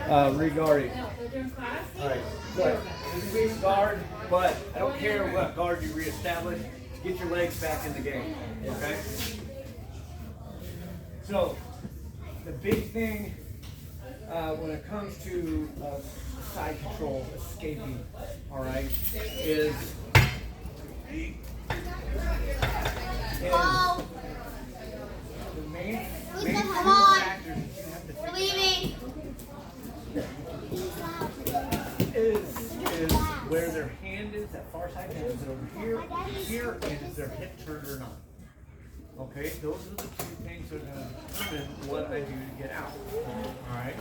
Reguarding. Alright, good. This week's guard, but I don't care what guard you reestablish, get your legs back in the game. Okay? So, the big thing when it comes to side control, escaping, alright, is the main factors that you have to We're leaving. is where their hand is, that far side hand, is it over here, and is their hip turned or not? Okay, those are the two things that are going to determine what I do to get out. Alright?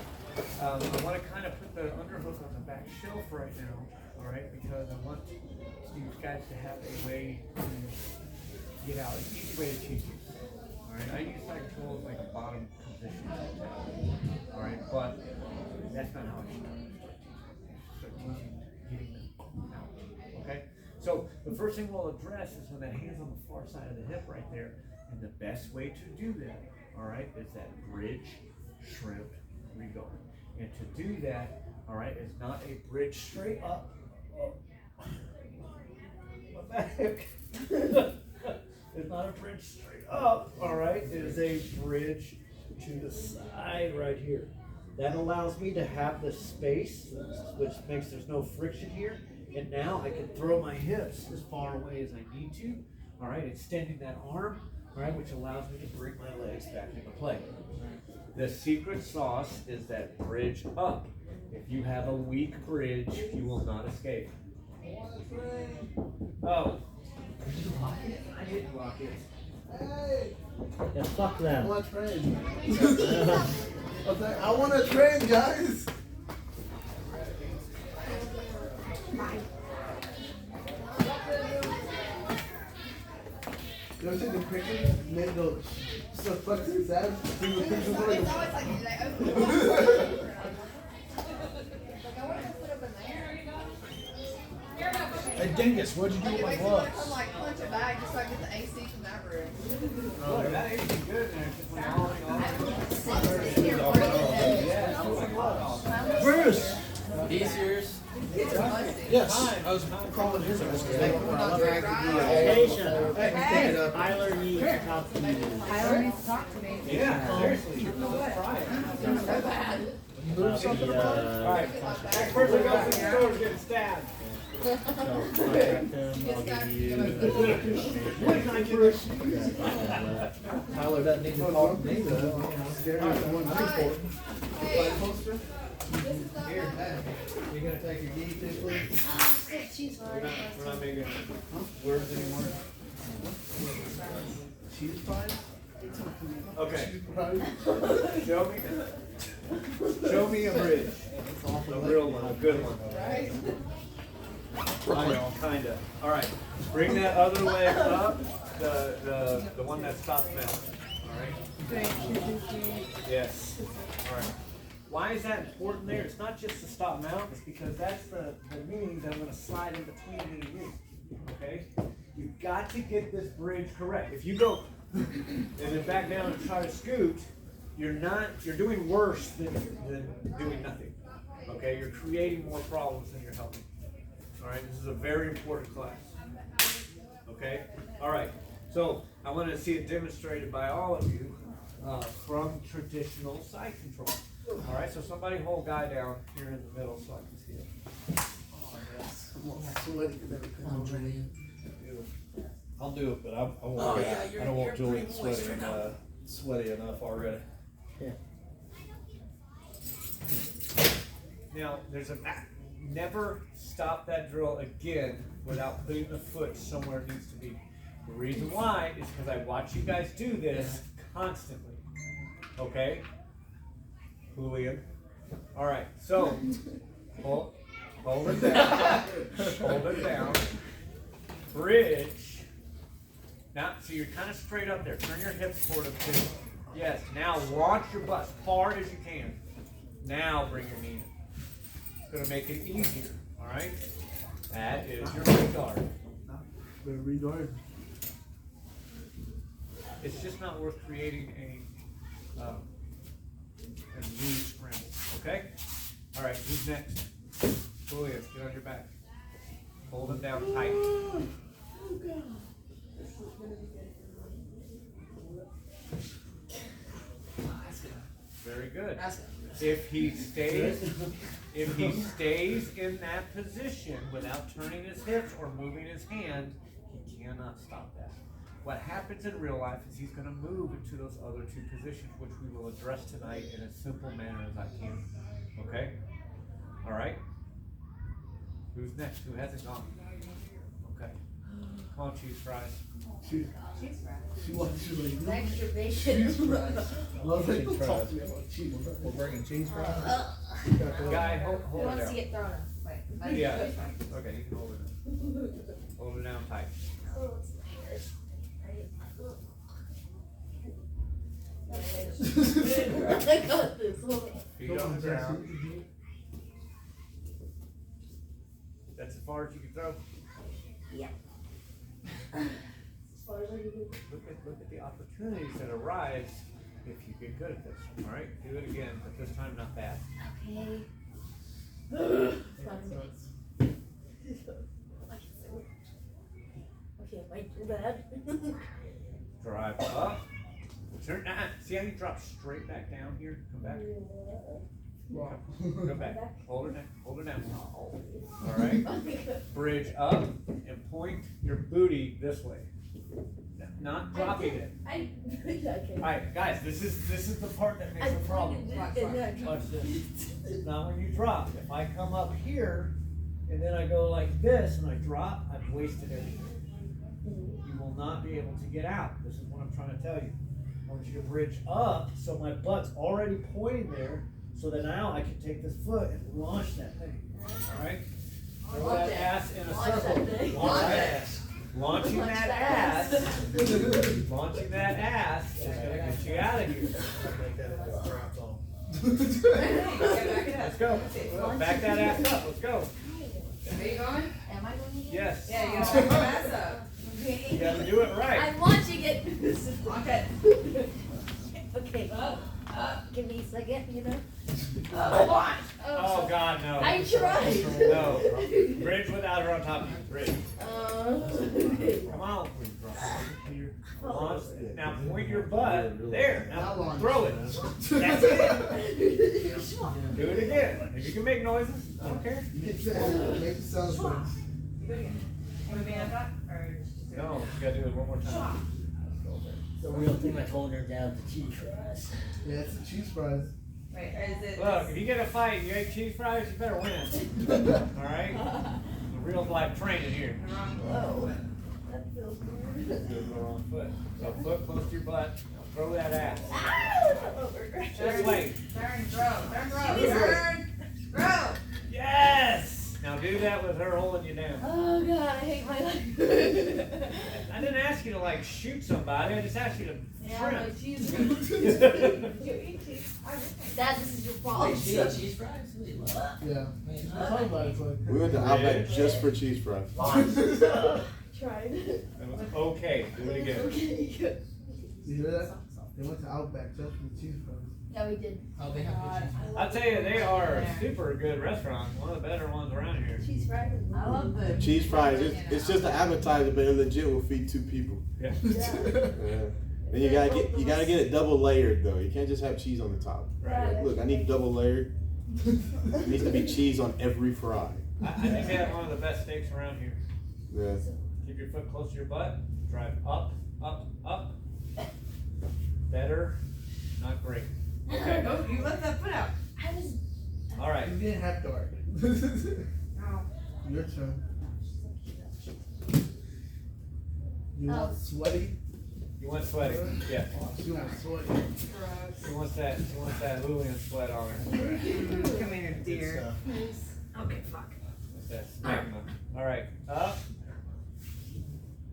I want to kind of put the underhook on the back shelf right now, alright, because I want you guys to have a way to get out, an easy way to teach you. Alright, I use side control as like a bottom position. Alright, but that's not how I start teaching, getting them out. Okay? So the first thing we'll address is when that hand's on the far side of the hip right there. And the best way to do that, alright, is that bridge, shrimp, reguard. And to do that, alright, is not a bridge straight up. What the heck? It's not a bridge straight up, alright, it is a bridge to the side right here. That allows me to have the space, which makes there's no friction here. And now I can throw my hips as far away as I need to, alright, extending that arm, alright, which allows me to bring my legs back into play. The secret sauce is that bridge up. If you have a weak bridge, you will not escape. Oh. Did you lock it? I didn't lock it. Hey! Yeah, fuck them. I want to train. I want to train, guys. You ever see the picture? Nate goes, so fucking sad. See the pictures It's like, always like, open the box. Like, I want to put up in there. Hey Dingus, what'd you do with my Like, gloves? I'm like, punch it back just so I can get the AC from that room. Oh, that AC is good in there. Just when all yeah, it's like love. Bruce! These yours? Kids are busted. Yes. I was calling his. Station. Hey. Tyler needs to talk to you. Tyler needs to talk to me. Yeah, seriously. Try it. I'm so bad. Alright, next person goes to the store is getting stabbed. Tyler doesn't need to talk to me, though. Scared of the one poster. Here, you gonna take your gi too, please? She's We're not making words anymore. She's fine. Okay, Right? show me a bridge. A real one, a good one. Right? Kinda. Alright, bring that other leg up, the one that stops now. Alright? Yes. Alright. Why is that important there? It's not just to stop mount, it's because that's the meaning that I'm going to slide in between me and you. Okay? You've got to get this bridge correct. If you go and then back down and try to scoot, you're doing worse than doing nothing. Okay? You're creating more problems than you're helping. Alright? This is a very important class. Okay? Alright. So I want to see it demonstrated by all of you from traditional side control. Alright, so somebody hold Guy down here in the middle so I can see it. Oh, yes. I'm all sweaty because everything's on Julian. I'll do it, but I won't. I don't want Julian sweaty enough already. Yeah. Now, never stop that drill again without putting the foot somewhere it needs to be. The reason why is because I watch you guys do this constantly. Okay? Julian. Alright, so hold it down. Hold it down. Bridge. Now, so you're kind of straight up there. Turn your hips toward it too. Yes, now launch your butt as hard as you can. Now bring your knee in. It's going to make it easier. Alright? That is your reguard. The reguard. It's just not worth creating a knee scramble. Okay? All right, who's next? Julius, get on your back. Hold him down tight. Very good. If he stays in that position without turning his hips or moving his hand, he cannot stop that. What happens in real life is he's going to move into those other two positions, which we will address tonight in as simple manner as I can. Okay? All right? Who's next? Who hasn't gone? Okay. Come on, cheese fries. She wants you like Extra cheese bacon. fries. I love it. Cheese fries. Talk to me about cheese fries. We're bringing cheese fries. Guy, hold Who it wants to down. get thrown up? Wait. Yeah. Okay, you can hold it down. Hold it down tight. I got this. Hold on. Feet on the ground. That's as far as you can throw. Yeah. Look at the opportunities that arise if you get good at this. All right, do it again, but this time not bad. Okay. Okay, wait, too bad. Drive up. Turn. See how you drop straight back down here? Come back. Come back. Hold her down. Hold her down. All right. Bridge up and point your booty this way. Not dropping it. All right, guys. This is the part that makes the problem. Watch this. Now when you drop, if I come up here and then I go like this and I drop, I've wasted everything. You will not be able to get out. This is what I'm trying to tell you. I want you to bridge up so my butt's already pointing there, so that now I can take this foot and launch that thing. All right? Throw that ass in a circle. Launch that ass. Launching that ass. Launching that ass is gonna get you out of here. Make that into a strap on. Let's go. Back that ass up. Let's go. Are you going? Am I going? Yes. Yeah, you gotta back your ass up. You gotta do it right. I'm launching it. Okay. Okay. Give me a second, you know? Oh God, no. I tried. No. Bridge without her on top of you. Bridge. Come on. Launch. Now point your butt there. Now throw it. That's it. Do it again. If you can make noises, I don't care. Make the sound effects. Want to be on top? Or just No, you gotta do it one more time. The real thing that's holding her down the cheese fries. Yeah, it's the cheese fries. Wait, or is it? Look, if you get a fight and you ate cheese fries, you better win. Alright? The real life training here. Whoa. That feels weird. Do it with the wrong foot. So foot close to your butt. Now throw that ass. This way. Turn, throw. Turn, throw. Yes! Now do that with her holding you down. Oh God, I hate my life. I didn't ask you to like shoot somebody, I just asked you to Yeah, trim. like cheese. Dad, this is your fault. Wait, she ate cheese fries? Yeah. I'm talking about it, it's like. We went to Outback just for cheese fries. Tried. That was okay. Do it again. You hear that? They went to Outback just for the cheese fries. Yeah, we did. Oh, they have good cheese fries. I'll tell you, they are a super good restaurant. One of the better ones around here. Cheese fries. I love the Cheese fries, it's just an appetizer, but it legit will feed 2 people. Yeah. Yeah. And you gotta get it double layered though. You can't just have cheese on the top. Right. Look, I need double layered. It needs to be cheese on every fry. I think they have one of the best steaks around here. Yeah. Keep your foot close to your butt. Drive up, up, up. Better, not great. Okay. No, you let that foot out. I was. All right. You didn't have to argue. No. Your turn. You Oh. want sweaty? You want sweaty? Yeah. She wants sweaty. She wants that Lulian sweat on her. Come here, dear. Okay, fuck. What's that stigma? All right. Up.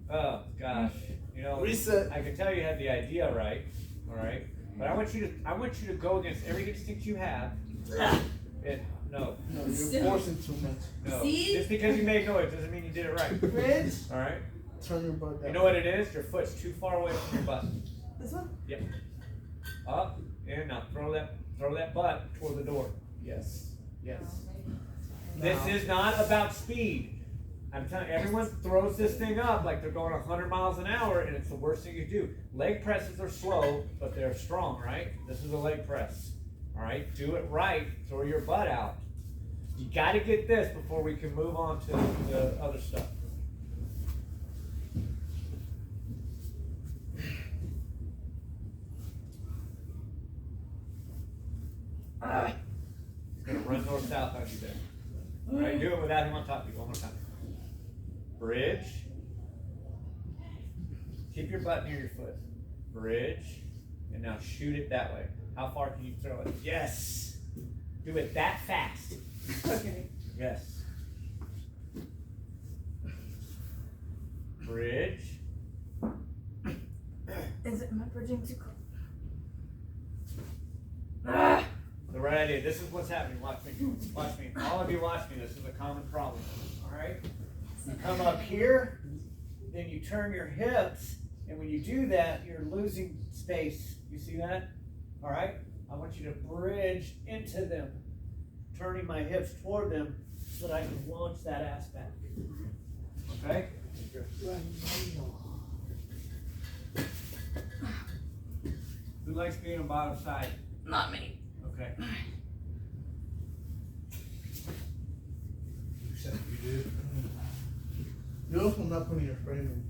Oh gosh. You know. Reset. I can tell you had the idea right. All right. But I want you to go against every instinct you have. And no. No, you're forcing too much. No. See? Just because you made noise doesn't mean you did it right. Bridge. All right. Turn your butt down. You know what it is? Your foot's too far away from your butt. This one? Yep. Up and now throw that butt toward the door. Yes. Yes. This is not about speed. I'm telling you, everyone throws this thing up like they're going 100 miles an hour, and it's the worst thing you do. Leg presses are slow, but they're strong, right? This is a leg press. All right, do it right. Throw your butt out. You got to get this before we can move on to the other stuff. He's going to run north-south on you there. All right, do it without him on top of you. One more time. Bridge. Keep your butt near your foot. Bridge. And now shoot it that way. How far can you throw it? Yes. Do it that fast. Okay. Yes. Bridge. Is it my bridging too close? The right idea. This is what's happening. Watch me. Watch me. All of you watch me. This is a common problem. All right? You come up here, then you turn your hips, and when you do that, you're losing space. You see that? All right? I want you to bridge into them, turning my hips toward them so that I can launch that ass back. Okay? Who likes being on bottom side? Not me. Okay. You said you do. You also not putting your frame in.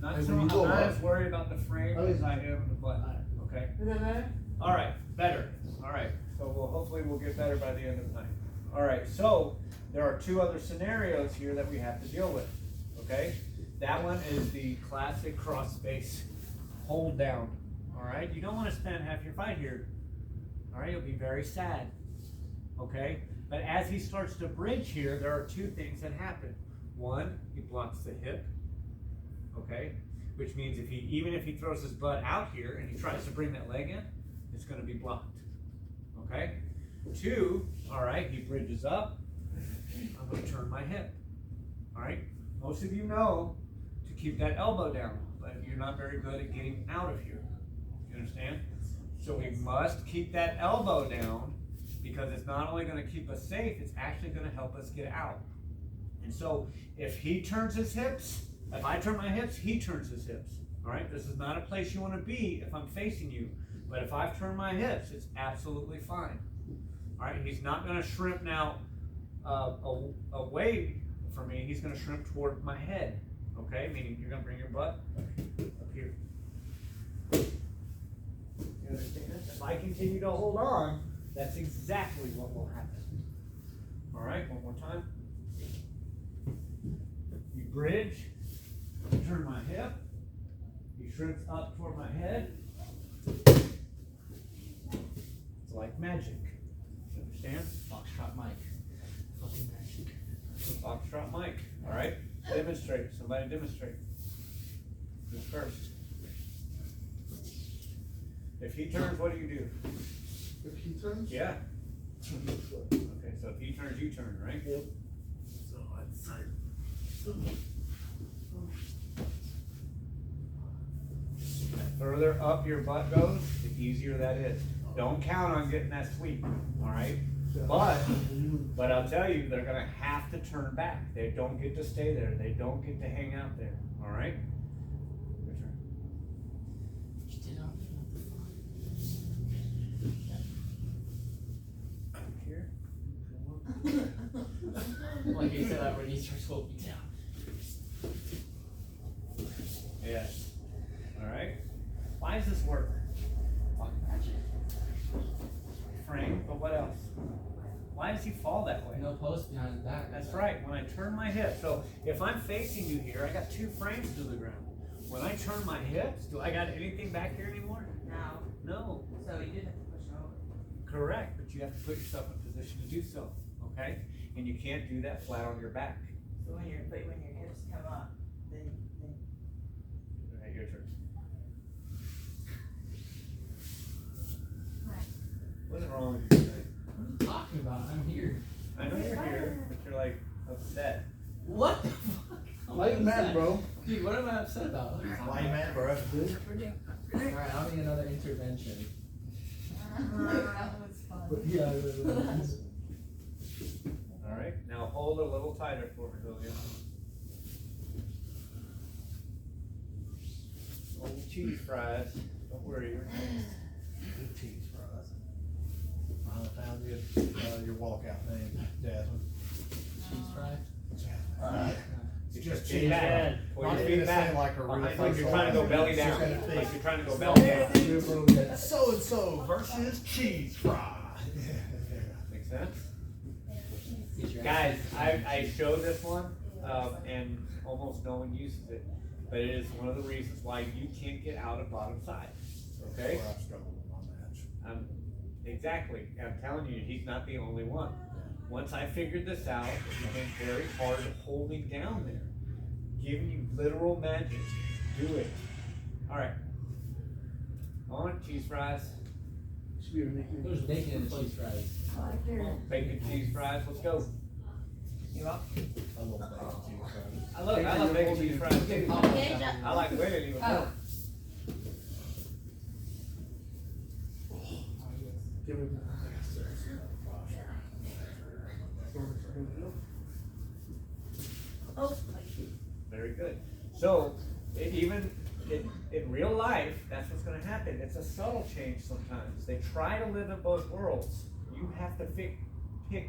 Not And so, when I'm you go not up- as worried about the frame Okay. as I am the butt. Okay? Is that better? All right, better. All right, so hopefully we'll get better by the end of the night. All right, so there are two other scenarios here that we have to deal with. Okay? That one is the classic cross space hold down. All right? You don't want to spend half your fight here. All right? You'll be very sad. Okay? But as he starts to bridge here, there are two things that happen. One, he blocks the hip. Okay? Which means even if he throws his butt out here and he tries to bring that leg in, it's going to be blocked. Okay? Two, all right, he bridges up. I'm going to turn my hip. All right? Most of you know to keep that elbow down, but you're not very good at getting out of here. You understand? So we must keep that elbow down because it's not only going to keep us safe, it's actually going to help us get out. And so if he turns his hips, if I turn my hips, he turns his hips. All right? This is not a place you want to be if I'm facing you. But if I've turned my hips, it's absolutely fine. All right? He's not going to shrimp now away from me. He's going to shrimp toward my head. Okay? Meaning you're going to bring your butt up here. You understand? If I continue to hold on, that's exactly what will happen. All right? One more time. You bridge. Turn my hip. He shrimps up toward my head. It's like magic. You understand? Foxtrot Mike. Fucking magic. Foxtrot Mike. All right. Demonstrate. Somebody demonstrate. Who's first? If he turns, what do you do? If he turns? Yeah. Okay. So if he turns, you turn, right? Yep. So I'd say. The further up your butt goes, the easier that is. Don't count on getting that sweep, all right? But I'll tell you, they're gonna have to turn back. They don't get to stay there. They don't get to hang out there, all right? Your turn. You did not Here. Like you said, I already starts holding me down. Yes. All right. Why does this work? Fucking magic. Frame, but what else? Why does he fall that way? No post behind his back. That's right. When I turn my hips, so if I'm facing you here, I got two frames to the ground. When I turn my hips, do I got anything back here anymore? No. No. So you did have to push over. Correct, but you have to put yourself in position to do so. Okay? And you can't do that flat on your back. So when your hips come up, then All right, your turn. What's wrong with you today? What are you talking about? I'm here. I know you're here, but you're like upset. What the fuck? Why you mad, bro? Dude, what am I upset about? Why you mad, bro? Alright, I'll need another intervention. that was Yeah. All right, now hold a little tighter for me, Lillian. Old cheese fries. Don't worry. Good cheese fries. Finally found your walkout name, Jasmine. Cheese fry. Alright. It's just feet cheese back. Put your feet back. Like a real Like first you're trying to go one. belly It's down. just gonna Like think. you're trying to go belly down. So and so versus cheese fry. Make sense? Get your Guys, I show this one, and almost no one uses it, but it is one of the reasons why you can't get out of bottom side. Okay? Where I've struggled with my match. Exactly. I'm telling you, he's not the only one. Once I figured this out, it became very hard holding down there. Giving you literal magic. Do it. All right. On cheese fries. There's bacon in the cheese fries. Bacon cheese fries. Let's go. You up? I love bacon cheese fries. I love bacon cheese fries too. Yeah. I like women even more. Oh. Very good. So, in real life, that's what's going to happen. It's a subtle change sometimes. They try to live in both worlds. You have to pick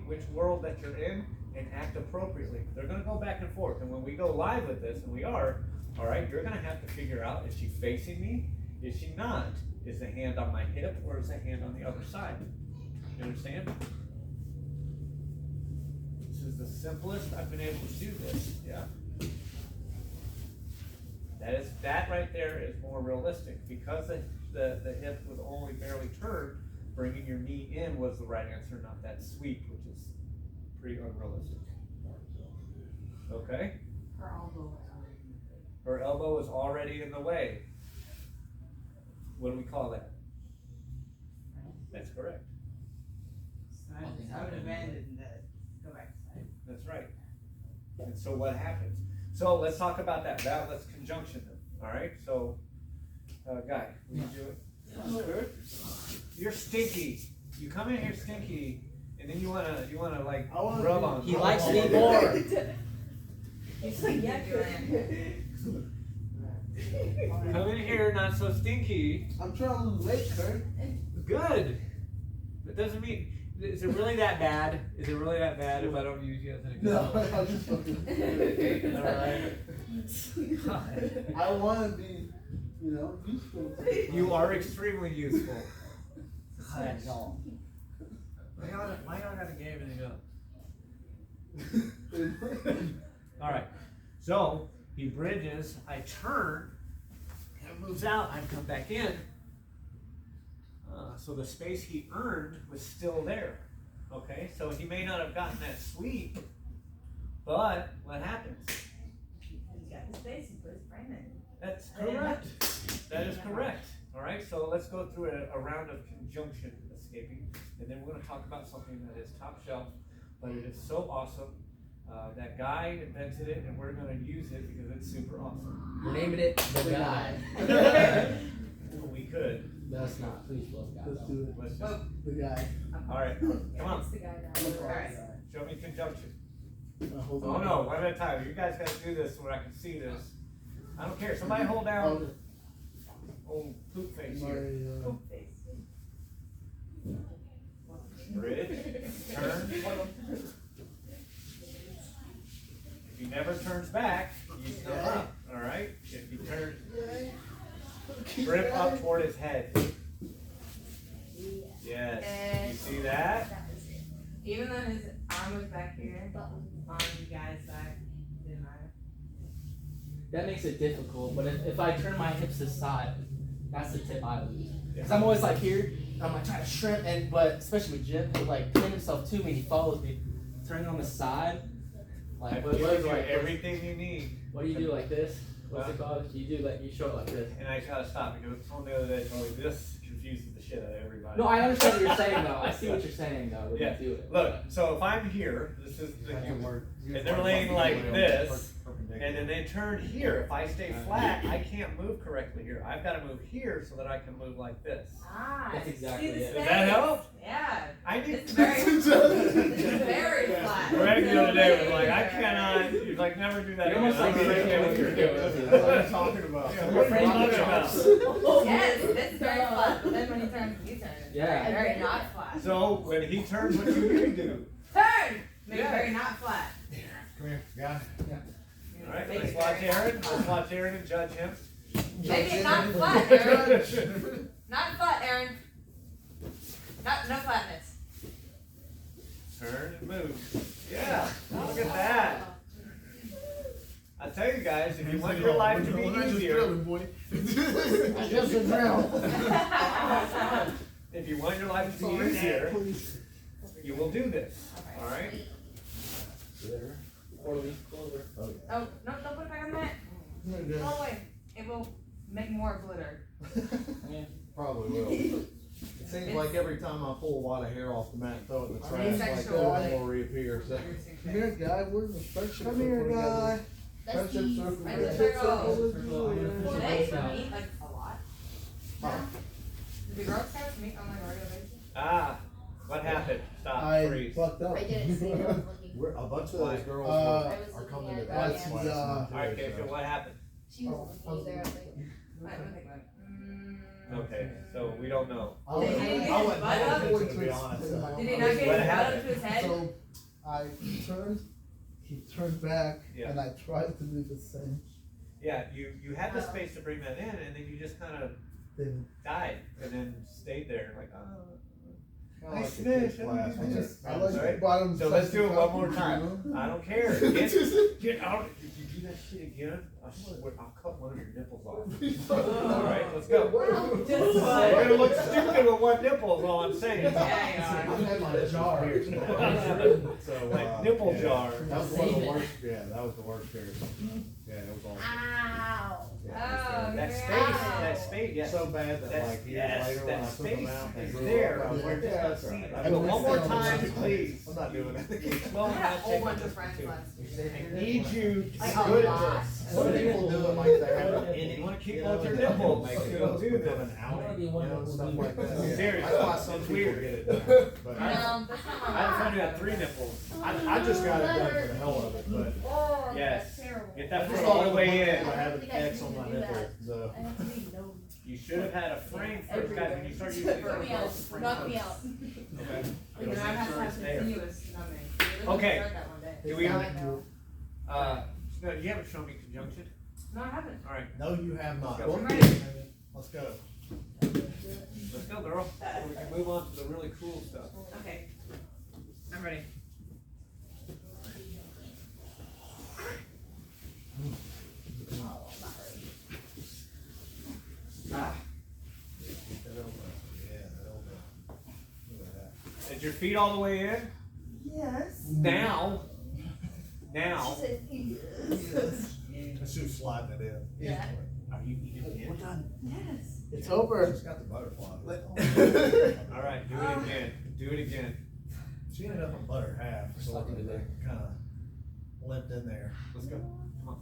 which world that you're in and act appropriately. They're going to go back and forth. And when we go live with this, and we are, all right, you're going to have to figure out, is she facing me? Is she not? Is the hand on my hip or is the hand on the other side? You understand? This is the simplest I've been able to do this, yeah? That right there is more realistic. Because the hip was only barely turned, bringing your knee in was the right answer, not that sweep, which is pretty unrealistic. Okay? Her elbow is already in the way. What do we call that? That's correct. I would abandon that. Go back to side. That's right. And so what happens? So let's talk about that. Now let's conjunction them. All right. So, Guy, will you do it? Good. You're stinky. You come in here stinky, and then you wanna like rub on. He likes me more. He's like, yeah, Come in here not so stinky. I'm trying to lose weight, Kurt. Good. That doesn't mean. Is it really that bad? Is it really that bad if I don't use you as an No, example? I'm just fucking. All right. I want to be, useful. You are extremely useful. That's all. Why y'all gotta give everything up? All right. So he bridges. I turn. It moves out. I come back in. So the space he earned was still there. Okay. So he may not have gotten that sweep, but what happens? He's got the space, he put his frame in. That's correct. That is correct. All right, so let's go through a round of conjunction escaping, and then we're going to talk about something that is top shelf, but it is so awesome. That guy invented it, and we're going to use it because it's super awesome. We're naming it the guy. We could. That's not. Please love God. Let's do it. Let's just, The guy. all right, come on. It's the guy down. Alright. Show me conjunction. Hold Oh on. no, one at a time. You guys got to do this where I can see this. I don't care. Somebody hold down old poop face here. Poop face. Bridge, turn. If he never turns back, you come up, all right? If he turns, grip up toward his head. Yes, you see that? Even though his arm was back here, on the guy's side, didn't matter. That makes it difficult, but if I turn my hips aside, that's the tip I lose. Because I'm always like here, I'm like trying to shrimp, but especially with Jim, he'll like pin himself to me and he follows me. Turning on the side, like I've what given is you like everything you need. what do you do like this? What's it called? You do like you show it like this. And I gotta stop because someone the other day told me this confuses the shit out of everybody. No, I understand what you're saying though. I see what you're saying though when Yeah. you do it. Look, so if I'm here, this is the That's a humor. word. And they're laying like this. And then they turn here. If I stay flat, I can't move correctly here. I've got to move here so that I can move like this. Ah, That's exactly see the it. Does that help? Yeah. I need It's very, it's very flat. Greg the other day was like, I cannot. He's like, never do that You're again. almost like I'm Greg like, what you're doing. What are you talking about? Yeah, what are you talking about? Yes, this is very flat, but then when he turns, you turn. Yeah. Very not flat. So when he turns, what do you do? Turn! Make it Yeah. very not flat. Come here, guy. All right, Make let's it watch very not Aaron. flat. Let's watch Aaron and judge him. Make it not flat, Aaron. Not flat, Aaron. No flatness. Turn and move. Yeah, look at that. I tell you guys, if you want your life to be easier, I just a drill. if you want your life to be easier, you will do this. All right. Or leaf clover. Oh, no, don't put it back on that. Go away. It will make more glitter. Probably will. It seems like every time I pull a lot of hair off the mat, throw it in the trash, like Asexual. that will reappear. So. Come here, guy. Where's the friendship? Come here, guy. Friendship circle. Friendship Friendship circle. circle. Do they meet like a lot? Huh? Do the Girl Scouts meet on like a regular basis? Ah, what happened? Stop. I Freeze. fucked up. I didn't see her looking. A bunch of those girls Uh, are coming to that's that the, class. now, too, Okay, so so. what happened? She was looking there, I think. I don't think about it. Okay, so we don't know. I went Did he get I went his butt up? back to be honest. Did he not get What his butt up happened? to his head? So I turned, he turned back, Yeah. and I tried to do the same Yeah, you had the space to bring that in, and then you just kind of thing. died, and then stayed there, like, oh. Kinda like the Nice kids' fish, class I when Just, they're- I like Right. bottom. So let's do it one more you time. know? I don't care. Get out. If you do that shit again, I swear, I'll cut one of your nipples off. All right, let's go. Just You're gonna look stupid with one nipple, is all I'm saying. Yeah, I've had my jar here. So, Like nipple yeah. jar. That was one of the worst, yeah, that was the worst period. Yeah, it was awful. Ow. Oh, That yeah. space, that space, yes. So bad that That's- like years yes, later when that I took them space out, they is grew there, up, I was but like, we're just yeah, not that's seeing right. it. I Do it missed one more them. time, please. I'm not doing it. Well, I I'm had a not whole taking bunch this of friends too. last I need you to Like be a good lot. at this. Some people do it like they have an And inning. you wanna keep you both know, your that nipples, make it you'll do become this. an I wanna be outing, one you know, of those stuff like that. people. Yeah. Seriously. That's why some It's people weird. get it done. But No, that's not my I had a friend who had 3 nipples. I just got it done for the hell of it, but Oh, Yes. that's terrible. Get that I foot just all thought the it way was in. I had an X on my nipple, so. I have to read no. You should have had a frame first, guys. When you start using Knock me out. Knock me out. Okay. You're It'll gonna make have sure to it's have there. continuous numbing. You're gonna Okay. start that one day. Do we? Now I know. No, you haven't shown me conjunction. No, I haven't. All right, No, you have not. Let's go. I'm ready. Let's go. let's go, girl. So we can move on to the really cool stuff. Okay. I'm ready. Yeah, that'll go. Look at that. Is your feet all the way in? Yes. Now. She Now. said, yes. She was sliding it in. Yeah. Are you eating it? Yes. It's over. She's got the butterfly. All right, do it again. Do it again. She ended up in butter half, so Sucking it there. kinda limped in there. Let's go. Come on.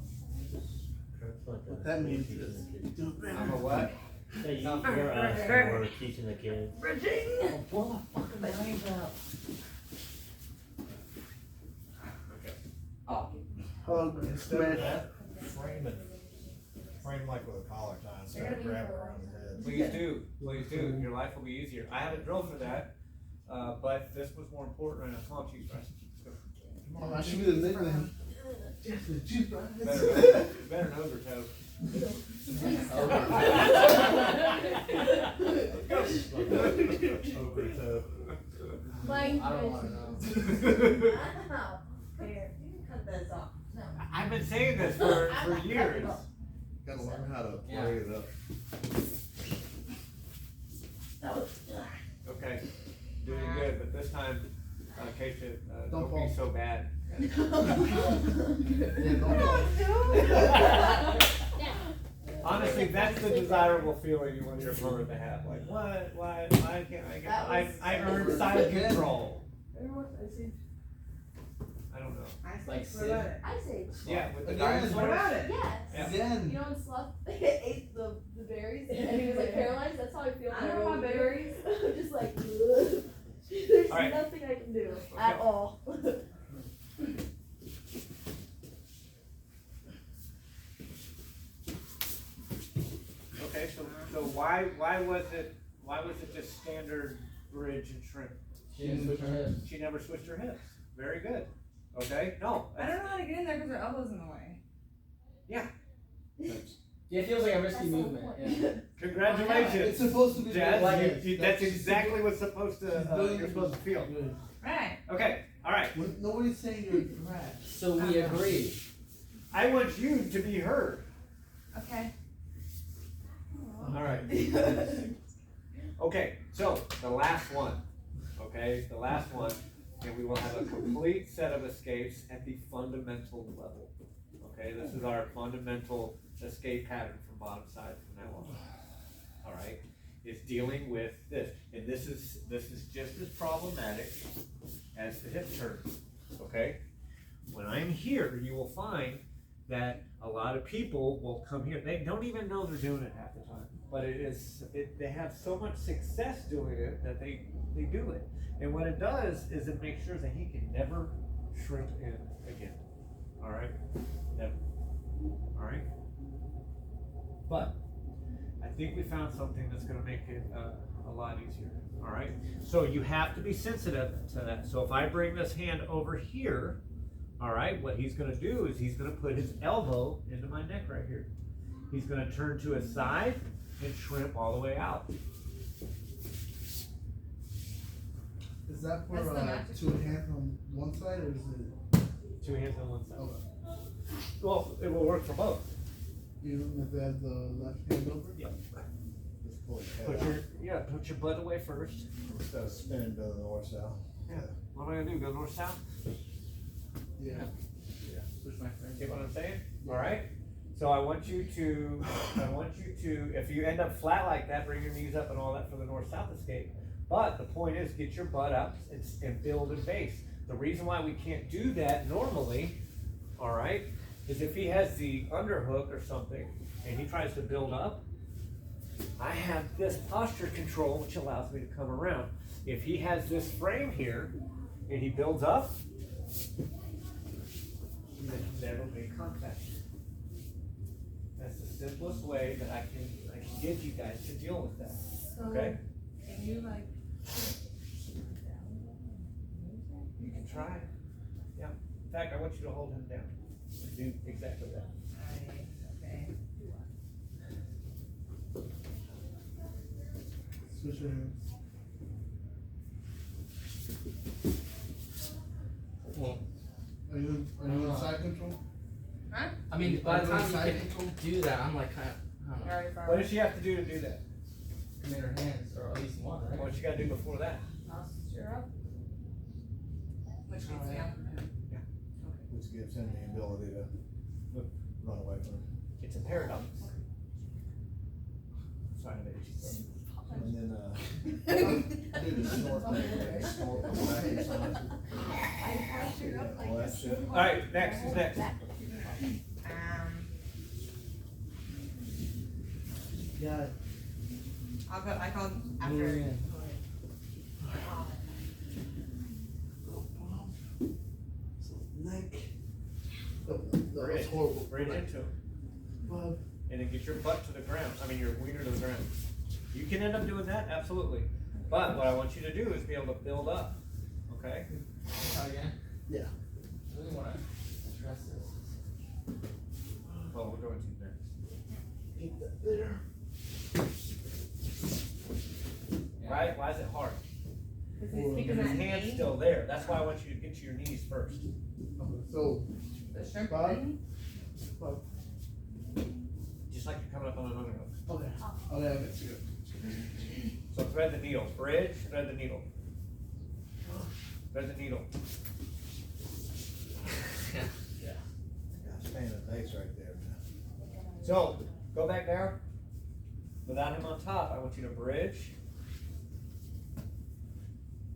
What that means is, do it better. I'm a what? Hey, you're us for teaching the kids. Hug, Instead of smash. that, frame like with a collar tie instead of grab it around his head. Please do. Please do. Your life will be easier. I have a drill for that, but this was more important right now. Come on, Chief Bryce. Let's go. Oh, I should be the nickname. Just the juice, Better nose or toe. Over toe. Mike. I don't wanna know. Ow. Here, you can cut this off. No. I've been saying this for years. Gotta learn how to Yeah. play it up. That was. Okay, doing good, but this time, Keisha, Don't don't be fall. so bad. Honestly, that's the desirable feeling you want your opponent to have. Like, what? Why can't I get? I earned side control. I don't know. I say, Like what about it? I say, Yeah, with the Again. dinosaurs. What about it? yes. Yeah. Again. You know when Sloth ate the berries and he was like paralyzed? That's how I feel. I know about berries. I'm just like, ugh. There's All right. nothing I can do at all. Okay, so why was it just standard bridge and shrimp? She didn't switch her hips. She never switched her hips. Very good. Okay, no. I don't know how to get in there because her elbow's in the way. Yeah, it feels like a risky That's the whole movement. point. Yeah. Congratulations, It's supposed to be Jazz. like That's exactly what's supposed to you're supposed to feel. Good. Right. Okay, all right. Nobody's saying you're trash. So we agree. I want you to be heard. Okay. All right. Okay, so the last one. Okay, the last one, and we will have a complete set of escapes at the fundamental level. Okay, this is our fundamental escape pattern from bottom side from now on. All right, it's dealing with this, and this is just as problematic as the hip turn. Okay, when I'm here, you will find that a lot of people will come here. They don't even know they're doing it half the time, but they have so much success doing it that they do it. And what it does is it makes sure that he can never shrink in again. All right, never. All right. But I think we found something that's going to make it a lot easier. All right. So you have to be sensitive to that. So if I bring this hand over here, all right, what he's going to do is he's going to put his elbow into my neck right here. He's going to turn to his side and shrimp all the way out. Is that for That's the magic. 2 hands on one side or is it 2 hands on one side. oh, Well, it will work for both. even if they have the left hand over? Yeah. Just pull your Put head your put your butt away first. out. Instead of spinning to the north south. Yeah. What am I gonna do? Go north south? Yeah. Switch my friend. Get what I'm saying? All right. So I want you to, if you end up flat like that, bring your knees up and all that for the north-south escape. But the point is, get your butt up and build and base. The reason why we can't do that normally, all right, is if he has the underhook or something and he tries to build up, I have this posture control which allows me to come around. If he has this frame here and he builds up, he will never make contact. That's the simplest way that I can get you guys to deal with that. So, Okay? can you like? You can try. Yeah. In fact, I want you to hold him down. Do exactly that. Alright, okay. Switch your hands. Well, Are you in side control? Huh? I mean, by the Are you time side you control? can do that, I'm like kind of, I don't know. Very far. What does she have to do to do that? I'm in her hands, or at least one, right? What you gotta do before that? I'll stir up. Which means Alright. down. Which gives him the ability to run away from it. It's a paradox. Sorry, I made you. And then, do the snort thing, snort the back and side. All that shit. All right, next. Who's next? Yeah. I'll go. I called after. Yeah. Neck. That was Bridge. horrible. Bridge into him. Well, And then get your butt to the ground. I mean, your wiener to the ground. You can end up doing that, absolutely. But what I want you to do is be able to build up. Okay? Try again? Yeah. I really want to address this. Well, we're going to next. Keep that there. Right? Why is it hard? Is he speaking Because that his hand's name? still there. That's why I want you to get to your knees first. Okay, so, The shrimp Bob? thing? Just like you're coming up on an underhook. okay. Okay, I got you. So thread the needle. Bridge, thread the needle. Thread the needle. Got span of base right there, man. So, go back down. Without him on top, I want you to bridge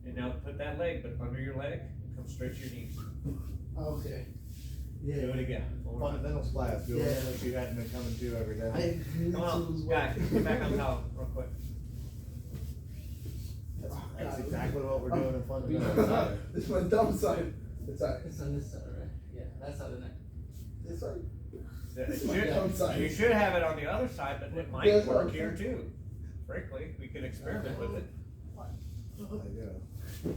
And now put that leg, but under your leg, and come straight to your knees. Okay. Do it again. One more time. Fundamentals class, do Yeah. it, you hadn't been coming to every day. I need Come to on, lose guys, weight. get back on top real quick. That's exactly what we're doing in It's fundamentals. it's my dumb side. It's alright. It's on this side, right? Yeah, that's how the neck. It's alright. It It's my should- dumb side. You should have it on the other side, but it Yeah, might it's work okay. here too. Frankly, we could experiment with it.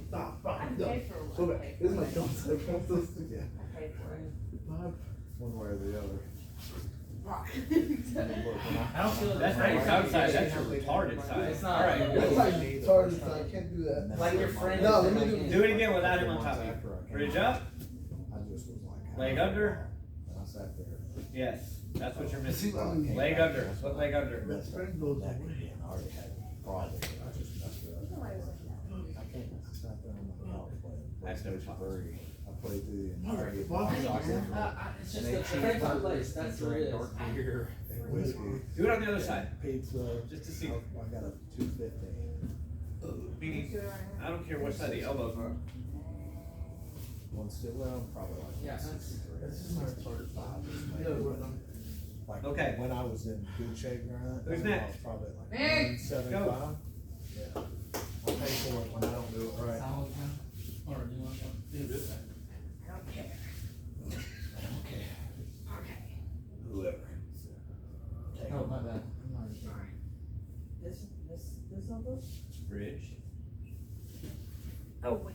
Stop. I paid for Go one. back. This is my dumb side. Both those two. Yeah. I paid for it. Bob. One way or the other. Rock. Look, when I don't feel That's not your dumb side, that's your retarded side. It's not. Alright, It's like retarded, so I can't do that. Like your friend. No, let me do- do it again without him on top of you. Bridge up, I just was like. leg under. And I sat there. Yes, that's what you're See, missing. Leg under, put leg under. Best friend goes That away. could be an already had a project. I just messed it up. I can't, I sat there on my couch playing. That's no fun. I played through the entirety of Bob, the It's just the friends on place. That's what it is. dark beer and whiskey, Do it on the other side, pizza. just to see. I got a 215. Meaning, I don't care what side the elbows are. One still, well, probably like. Yeah, that's- 63. That's just my retarded side. Yeah, we're done. Like, Okay. when I was in good shape during that. Who's time, I next? was probably like Next. 175. Yeah. I pay for it when I don't do it right. Sound count? Or do you want to do this? I don't care. Okay. Okay. Whoever. Oh, my bad. This number? Bridge. Oh, wait.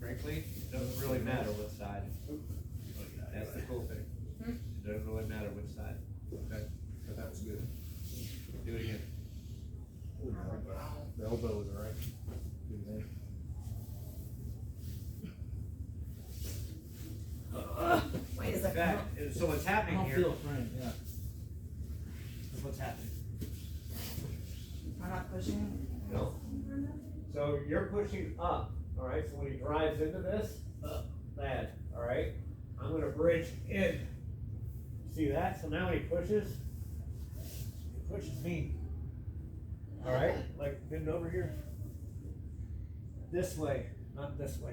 Frankly, it doesn't really matter what side. That's the cool thing. It doesn't really matter which side. Okay, But that was good. do it again. The elbow was right. Good thing. Wait a second. That, so what's I happening don't here, feel a friend, yeah. is what's happening. Am I not pushing? No. So you're pushing up, alright, so when he drives into this, up, bad, alright? I'm gonna bridge in. See that? So now when he pushes me. Alright, like bend over here. This way, not this way.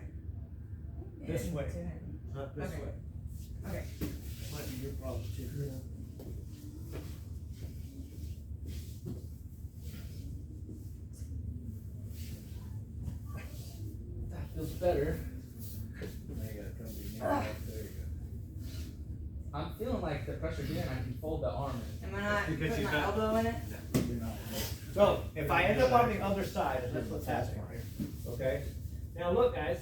This way, not this Okay. way. Okay. Might be your problem too. That feels better. Now you gotta come to your knee. Ah. There you I'm feeling like the pressure here and I can fold the arm in. Am I not Because putting he's my not- elbow in it? go. You're not. So, if I end up on the other side, and that's what's happening here, okay? Now look guys,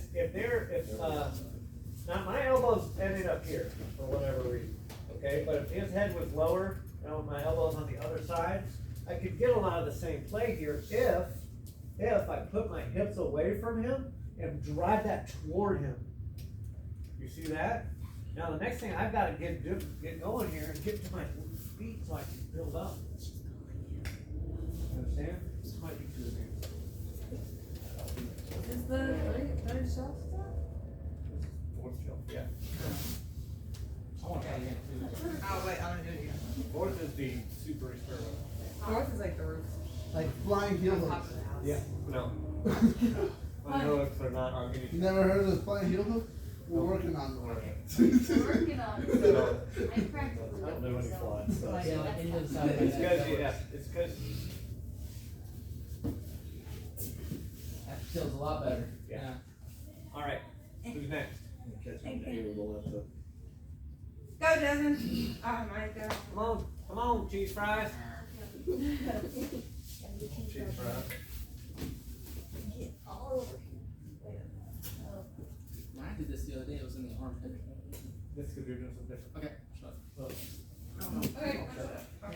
now my elbow's ended up here, for whatever reason, okay? But if his head was lower, and my elbow's on the other side, I could get a lot of the same play here if I put my hips away from him and drive that toward him. You see that? Now the next thing I've gotta get going here and get to my feet so I can build up. You understand? This might be too advanced. Is the third shelf stuff? Fourth shelf, yeah. I want that again too. Oh, wait, I'm gonna do it again. Fourth is the super experimental. Fourth is like the roof. Like flying heel On top hooks. of the house. Yeah. No. My hooks are not on You anything. never heard of the flying heel hook? We're working on it. Working on it. So, I practically I don't know any flying stuff. Yeah, like into the side. it's cause, yeah, it's cause, That feels a lot better. Yeah. alright, who's next? Catch me here with the left hook. Go, Desmond. Oh, my God. Come on, cheese fries. Cheese fry. All over. When I did this the other day, it was in the armpit. This could be doing something different. Okay, shut up. Okay, okay, sorry.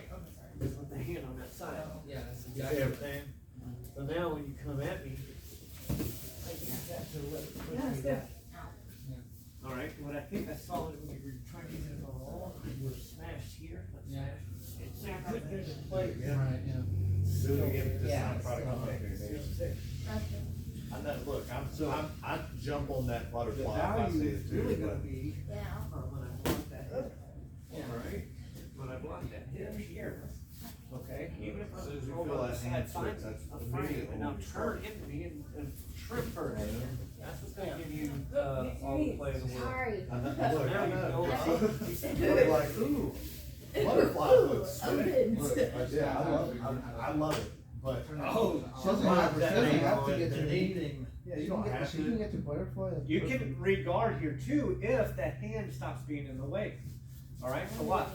Just with the hand on that side. Yeah, that's You see exactly. everything? So now when you come at me, I use that to let it push Yeah, me that's good. down. Alright, what I think I saw is when you were trying to use it on the wall, you were smashed here. Not Yeah. smashed. It's a good bit of play. Right, yeah. Do it again, but this Yeah, time probably so- gonna make it easier. I know, look, I jump on that The butterfly if I value see is it too, really but gonna be Yeah. when I block that hip. Alright, when I block that hip here, Okay, even if As soon as I'm you over feel on the that hand side, find switch, that's a frame immediately and now when you turn start. into me and shrimp first. That's what's gonna give you, all the play in the world. Sorry. I know, So look, now I you know. know. You're like, ooh, butterfly looks sweet. Opens. Look, yeah, I love it, but. Oh, Doesn't have to get your eating. Yeah, you don't have You can to. get your butterfly. you can regard here too if the hand stops being in the way. All right, so watch.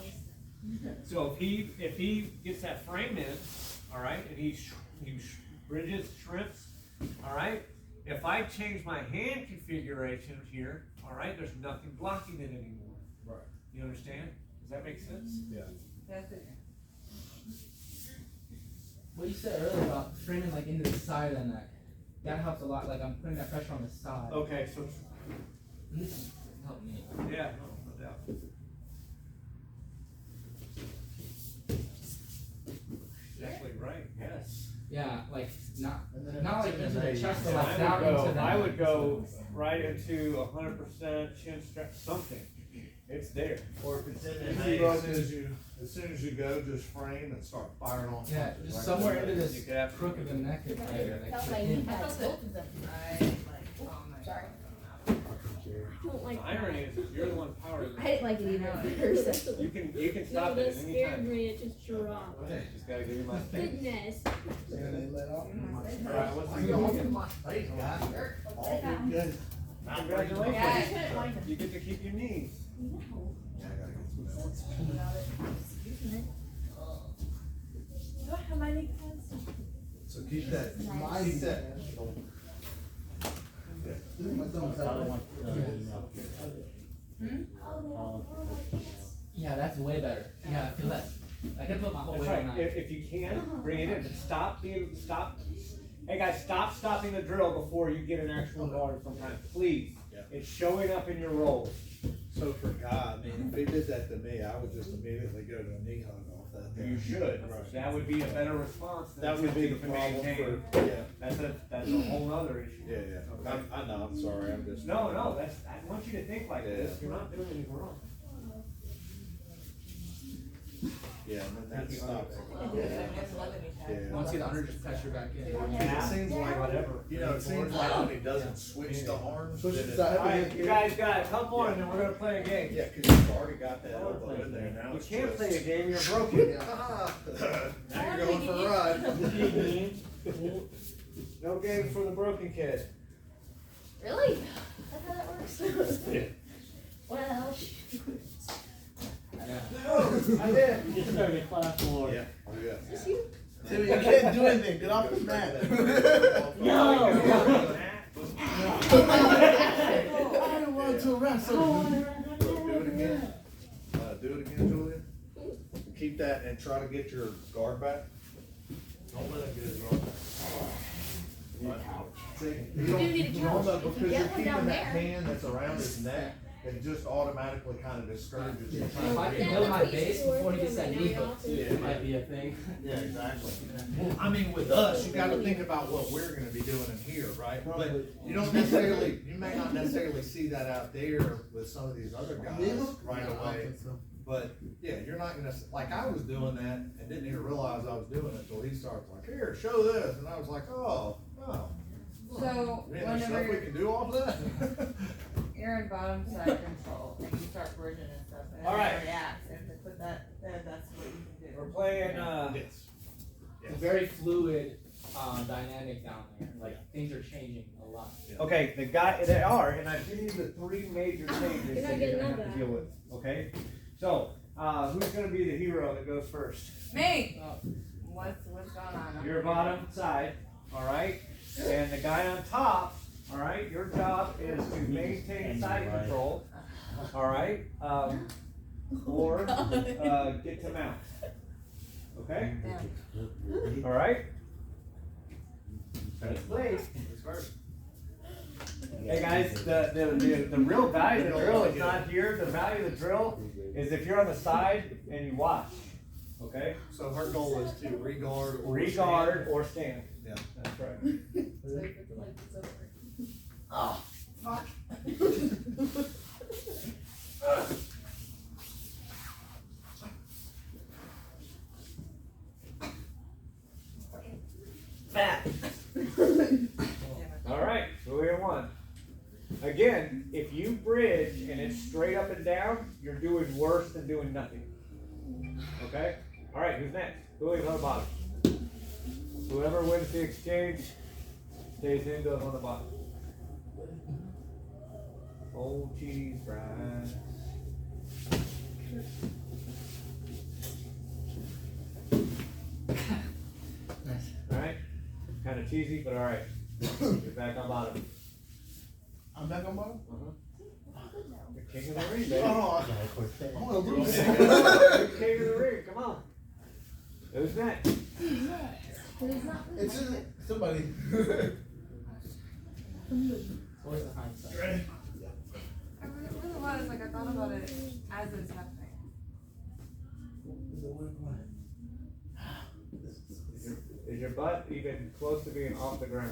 So if he gets that frame in, all right, and he bridges, shrimps, all right. If I change my hand configuration here, all right, there's nothing blocking it anymore. Right. You understand? Does that make sense? Yeah. That's it. What you said earlier about framing like into the side of the neck, that helps a lot. Like I'm putting that pressure on the side. Okay, so And this helped me. yeah, no doubt. Definitely right. Yes. Yeah, like not And then not like it's into the in chest, but Yeah, like down into the. I would go right into 100% chin strap, something. It's there. Or if it's in If the you hay, broke as soon as you go, just frame and start firing on something. Yeah, just right somewhere away. into this You could have crook of the neck. Like, Felt my like, knee in. pads, both of them. Sorry. I don't like The irony that. is you're the one powering I didn't like it either at first. You can No, stop that it at any scared time. me, it just dropped. Just gotta give you my thing. Goodness. They let off. Alright, what's I the go goal? look at my face, guy. All good, good. Congratulations. Yeah. You get to keep your knees. Yeah, I gotta get some else. Do I have my knee pads? So keep that, Nice. keep that. My thumb's I out. don't want, Yeah, that's way better. Yeah, I feel that. I can put my whole That's weight on right. that. If you can, bring it in. But stop. Hey guys, stop stopping the drill before you get an actual guard sometimes, please. Yeah. It's showing up in your roll. So for God, I mean, if he did that to me, I would just immediately go to a knee hug off that there. You should. Right. That would be a better response than That would be the to problem maintain. for, yeah, That's a whole other issue. yeah, yeah. I know, I'm sorry, I'm just. No, I want you to think like this. Yeah. You're not doing anything wrong. Yeah, and then that stops. Yeah. Once you get the under, just pressure back in. It seems like, Whatever. you know, it seems like when he doesn't switch the arms. Switch then the it- side. Alright, you guys got a couple and then we're gonna play a game. Yeah, cause you've already got that elbow in there now. You it's can't just- play a game, you're broken. Now you're going for a ride. No game for the broken kid. Really? That's how that works? Yeah. Well. Yeah. I did. You just started class war. Yeah, oh, yeah. Just you? Timmy, you can't do anything. Get off the mat. No. I don't want to wrestle. Do it again. Do it again, Julia. Keep that and try to get your guard back. Don't let it get his guard back. See, you don't, need a you don't couch. know If you because get you're one keeping down that there. hand that's around his neck, it just automatically kind of discourages you. If I can build my base before he gets that knee hook, too, it might be a thing. Yeah, exactly. Well, I mean, with us, you gotta think about what we're gonna be doing in here, right? But you don't necessarily, you may not necessarily see that out there with some of these other guys right away. But, yeah, you're not gonna, like, I was doing that and didn't even realize I was doing it until he starts like, here, show this, and I was like, oh. So, Man, there's stuff we whenever can do off that? you're in bottom side control and you start bridging and stuff, and All right. it reacts, and to put that there, that's what you can do. We're playing, Yes. It's a very fluid dynamic down there. Like things are changing a lot. okay, they are, and I've given you the three major changes You're not that you're getting gonna have that to deal with, okay? So, who's gonna be the hero that goes first? Me! Oh. What's going on? Your bottom side, alright? And the guy on top, alright, your job is to maintain side control, alright? Or, get to mount. Okay? Alright? Let's play. Hey guys, the real value of the drill is not here. The value of the drill is if you're on the side and you watch. Okay? So her goal is to regard or Regard or stand. Yeah. That's right. So if it's like it's over. Oh, fuck. if you bridge and it's straight up and down, you're doing worse than doing nothing. Okay? Alright, who's next? Who's on the bottom? Whoever wins the exchange stays in, goes on the bottom. Old cheese fries. Nice. Alright? Kind of cheesy, but alright. You're back on bottom. I'm back on bottom? You're king of the ring, baby. Oh, Yeah, I'm gonna lose. You're king of the ring, come on. Who's next? It's somebody. Always the hindsight. Ready? I really was, like, I thought about it as it was happening. Is your butt even close to being off the ground?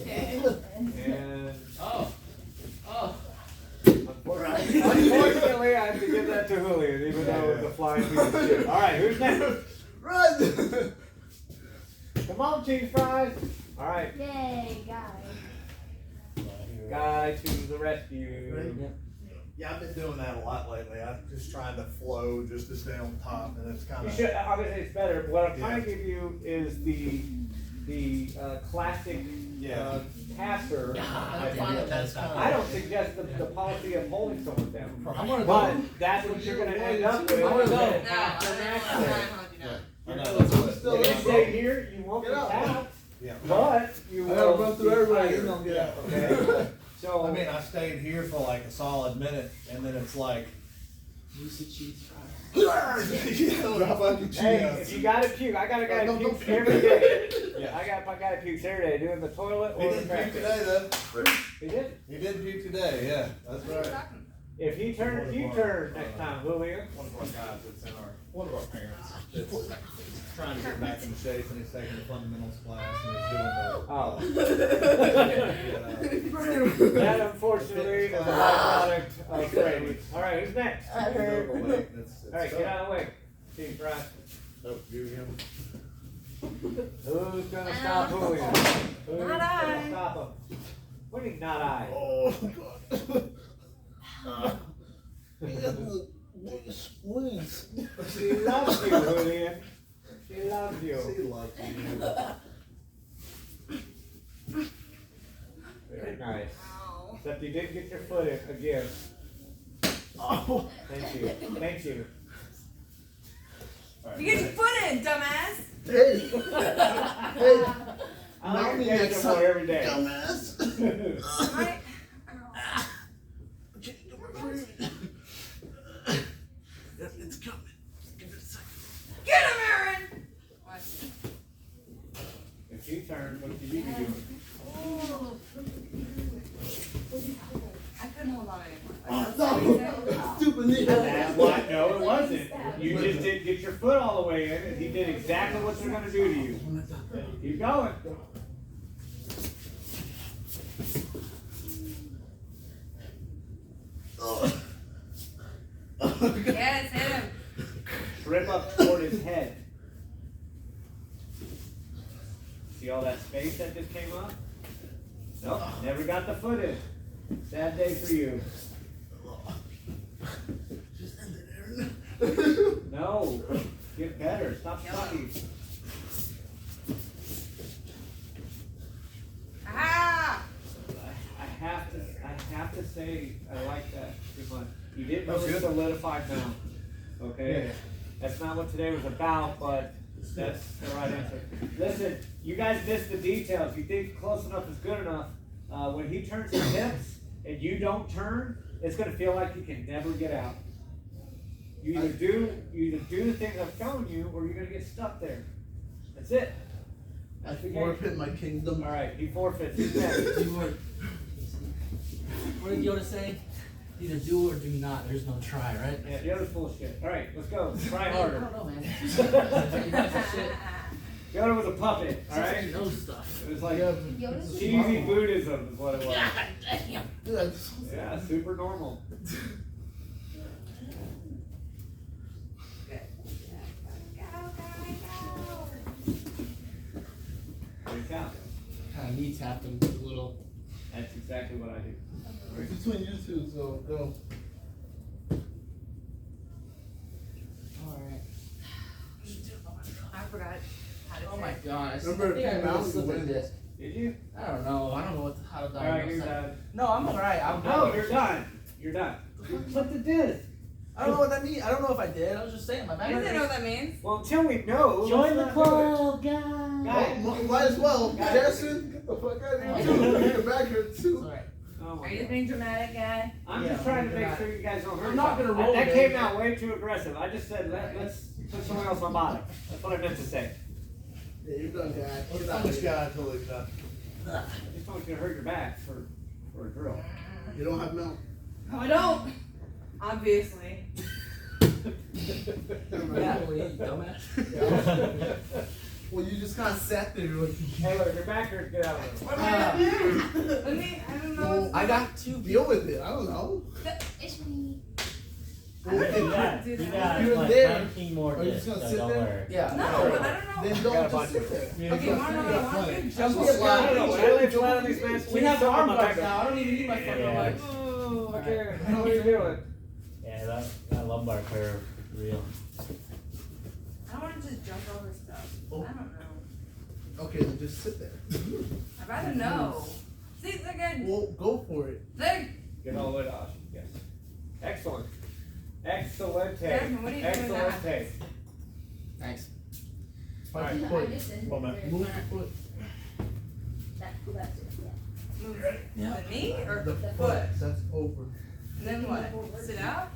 And Oh. unfortunately, I have to give that to Julian, even though it was a flying piece of shit. Alright, who's next? Run! Come on, cheese fries. Alright, Yay, guys. guy to the rescue. Yeah, I've been doing that a lot lately. I'm just trying to flow just to stay on top, and it's kind You of. should, obviously it's better. What I'm trying to give you is the classic passer. I don't suggest the policy of holding someone down. I'm gonna But go. that's what you're gonna end up with. I'm gonna go. After master. I know, that's what. If you stay here, you won't get tapped, Yeah. but you I will. gotta run through be everybody. tired. He's gonna get out. Okay? So I mean, I stayed here for like a solid minute, and then it's like. Juicy cheese fries. Fucking hey, if you gotta puke, I got a guy who pukes every day. Yeah, I got my guy who pukes every day, doing the toilet He or the didn't trash. puke today, though. He did. He did puke today, yeah. That's right. If he turns, you turn next time, Julian. One of our guys that's in one of our parents that's trying to get back in shape, and he's taking the fundamentals class, and he's doing Oh. That unfortunately is a byproduct of training. Alright, who's next? Alright, get out of the way. Cheese fries. Oh, you him. Who's gonna stop Julian? Who's Not gonna I. stop him? What do you mean, not I? Oh, God. He got the biggest wings. She loves you, Julian. She loves you. She loves you. Very nice. Except you didn't get your foot in again. Oh. Thank you. Thank you. You get your foot in, dumbass! Hey. Hey. I Mount like me to next get time, more every day. dumbass. Right? It's coming. Give it a second. Get him, Aaron! What? If you turn, what should you be doing? I couldn't hold on anymore. Oh, no. Stupid knee. That's why, no, it wasn't. You just didn't get your foot all the way in, and he did exactly what they're gonna do to you. Keep going. Yes, hit him. Rip up toward his head. See all that space that just came up? Nope, never got the foot in. Sad day for you. Just end it, Aaron. No, get better. Stop sucking. Ah! I have to say, I like that too much. You didn't That's really good. solidify mount. Okay? Yeah. That's not what today was about, but that's the right answer. Listen, you guys missed the details. You think close enough is good enough. When he turns his hips and you don't turn, it's gonna feel like you can never get out. You either do the things I'm showing you, or you're gonna get stuck there. That's it. I forfeit my kingdom. All right, he forfeits. He's next. What did Yoda say? Either do or do not. There's no try, right? Yeah, the other's bullshit. All right, let's go. Try I harder. don't know, man. Yoda was a puppet. All right. He knows stuff. It was like Yoda's cheesy Buddhism is what it was. Yeah. Yeah, super normal. Good count. Kind of knee tapped him a little. exactly what I do. It's between you two, so go. Alright. I forgot how to Oh my gosh. Remember, I think I now really you slipped a win. disc. Did you? I don't know. I don't know how to Alright, diagnose you're that. done. No, I'm alright. I'm No, good. you're done. You're done. Flip the disc. I don't know what that means. I don't know if I did. I was just saying my back. You didn't know what that means. Well, until we know, Join the let's not do it. club, guys. Guys. Might as well. Jackson, get the fuck out of here too. Get it back here too. Alright. Oh my Are you God. being dramatic, guy? I'm Yeah, just trying to I'm make not- sure you guys don't hurt I'm not yourself. gonna roll That it, came man. out way too aggressive. I just said let's put someone else on bottom. That's what I meant to say. Yeah, you're done, guy. What's on this guy until he's done? I just don't want you to hurt your back for a drill. You don't have milk. No, I don't. Obviously. Yeah, well, you dumbass. Well, you just kind of sat there like. Hey, look, your back hurts. Get out of there. What am I gonna do? Let me. I don't know. Well, I got two. Deal with it. I don't know. It's me. I don't know You how got, to do you that. got You're like there. 19 more Are you discs, just gonna so sit don't there? worry. Yeah. No, but I don't know. Then Got a don't just bunch sit of there. Okay, wanna know what I want to do? Jump Just the slide slide. it. When I lay flat on these mats, We have arm my guards back. now. I don't even need my fucking Yeah. legs. Oh, okay. How are you doing? Yeah, that lumbar curve, real. I don't want to just jump over stuff. I don't know. Okay, then just sit there. I'd rather know. See, look at. Well, go for it. Look. Get all the way to Osh. Yes. Excellent. Excellent take. Jasmine, what are you doing Excellent now? take. Thanks. Fight Alright. your I foot. just did Come on, it. Move your foot. That's it. Yeah. Move the knee or The the foot. foot? That's over. And then what? Sit out?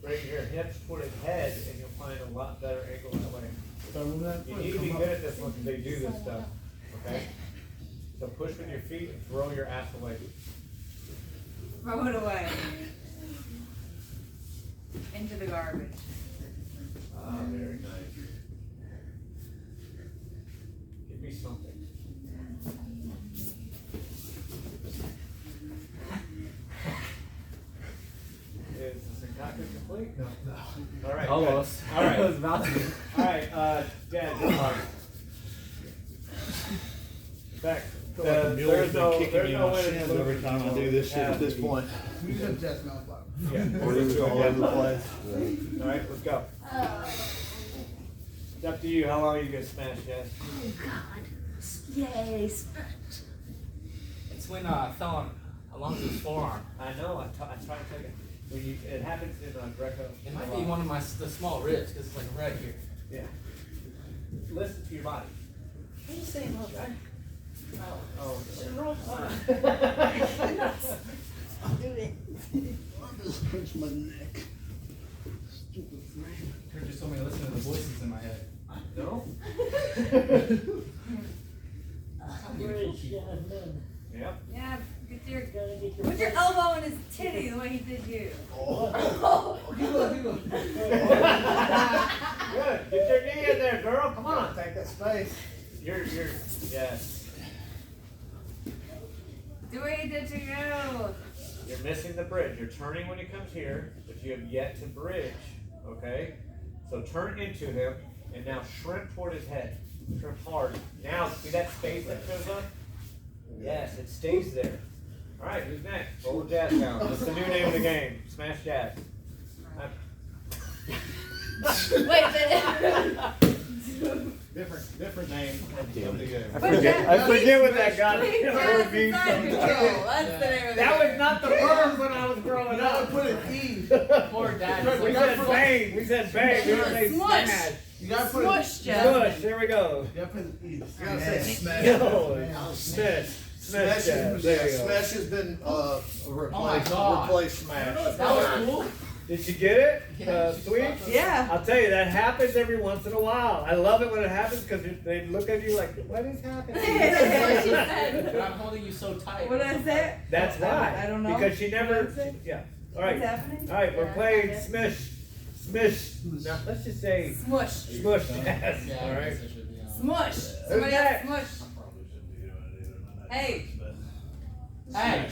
Bring your hips toward his head and you'll find a lot better angle that way. Start moving that You foot. need to be Come good up. at this when they do this stuff, okay? So push with your feet and throw your ass away. Throw it away. Into the garbage. Ah, very nice. Give me something. Is the concoction complete? No, no. All right. Almost. Good. All right. I was about to. All right, Dad, good luck. In fact, I feel like the mule's there's been no, kicking there's me in no my way to shins prove every it. time I do this shit at this point. You just Jasmine on bottom. Yeah. Or it's all over the place. All right, let's go. It's up to you. How long are you gonna smash, Jess? Oh God. Yes. It's when I fell on Alonzo's forearm. I know. I try to tell you. When you, it happens in Greco. It might be one of the small ribs because it's like right here. Yeah. Listen to your body. What are you saying, little guy? Oh. I'll do it. This hurts my neck. Stupid thing. Kurt just told me to listen to the voices in my head. No. Bridge, yeah, man. Yep. Yeah, get your, Gotta get your put your elbow in his titty the way he did you. Keep going, keep going. Good. Get your knee in there, girl. Come on. Take that space. You're. Yes. Do what he did to you. You're missing the bridge. You're turning when he comes here, but you have yet to bridge. Okay? So turn into him and now shrimp toward his head. Shrimp hard. Now, see that space that shows up? Yes, it stays there. Alright, who's next? Roll the jazz down. That's the new name of the game. Smash jazz. Wait a minute. Different name. Damn it. I forget what that Please, got. jazz inside control. That's the name of the That game. was not the word when I was growing You gotta up. put an E. Poor dad. We He's like, said bang. We said bang. We didn't say Smush. smash. You gotta put Smush, an Jeff. Push. There we go. You gotta put an E. You gotta say smash. No. Smash. Smash, Jazz. There you go. smash has been replaced. God. Replaced smash. that was cool. Did you get it? Yeah. Sweet? Yeah. I'll tell you, that happens every once in a while. I love it when it happens because they look at you like, what is happening? That's what she said. And I'm holding you so tight. What did I say? That's why. I don't know. Because she What did never, I say? yeah. All What's right. happening? All right, we're Yeah, playing kinda. smish. Now, let's just say Smush. smush. Yes. Yeah, All I right. guess I should be on. Smush. Somebody else next? smush. Hey. Hey.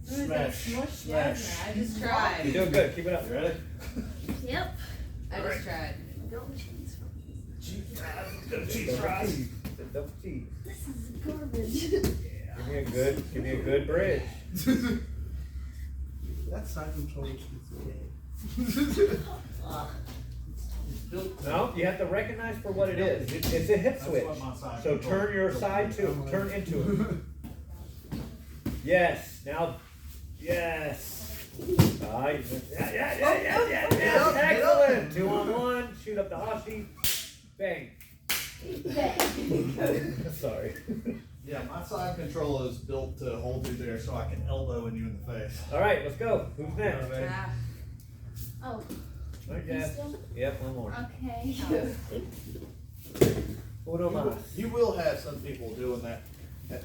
Somebody said smush Jasmine. I just tried. You're doing good. Keep it up. You ready? Yep. I just tried. Don't change from cheese fries. Double cheese. This is garbage. Give me a good bridge. That side control is gay. No, you have to recognize for what it is. It's a hip That's switch. what my side So control turn your is. side to turn into it. Yes. Now, yes. Yeah. Excellent. 2 on 1. Shoot up the Hashi. Bang. Sorry. Yeah, my side control is built to hold you there so I can elbow you in the face. All right, let's go. Who's next? Yeah. Oh, Okay. you still? Yep, one more. Okay. Uno más. You will have some people doing that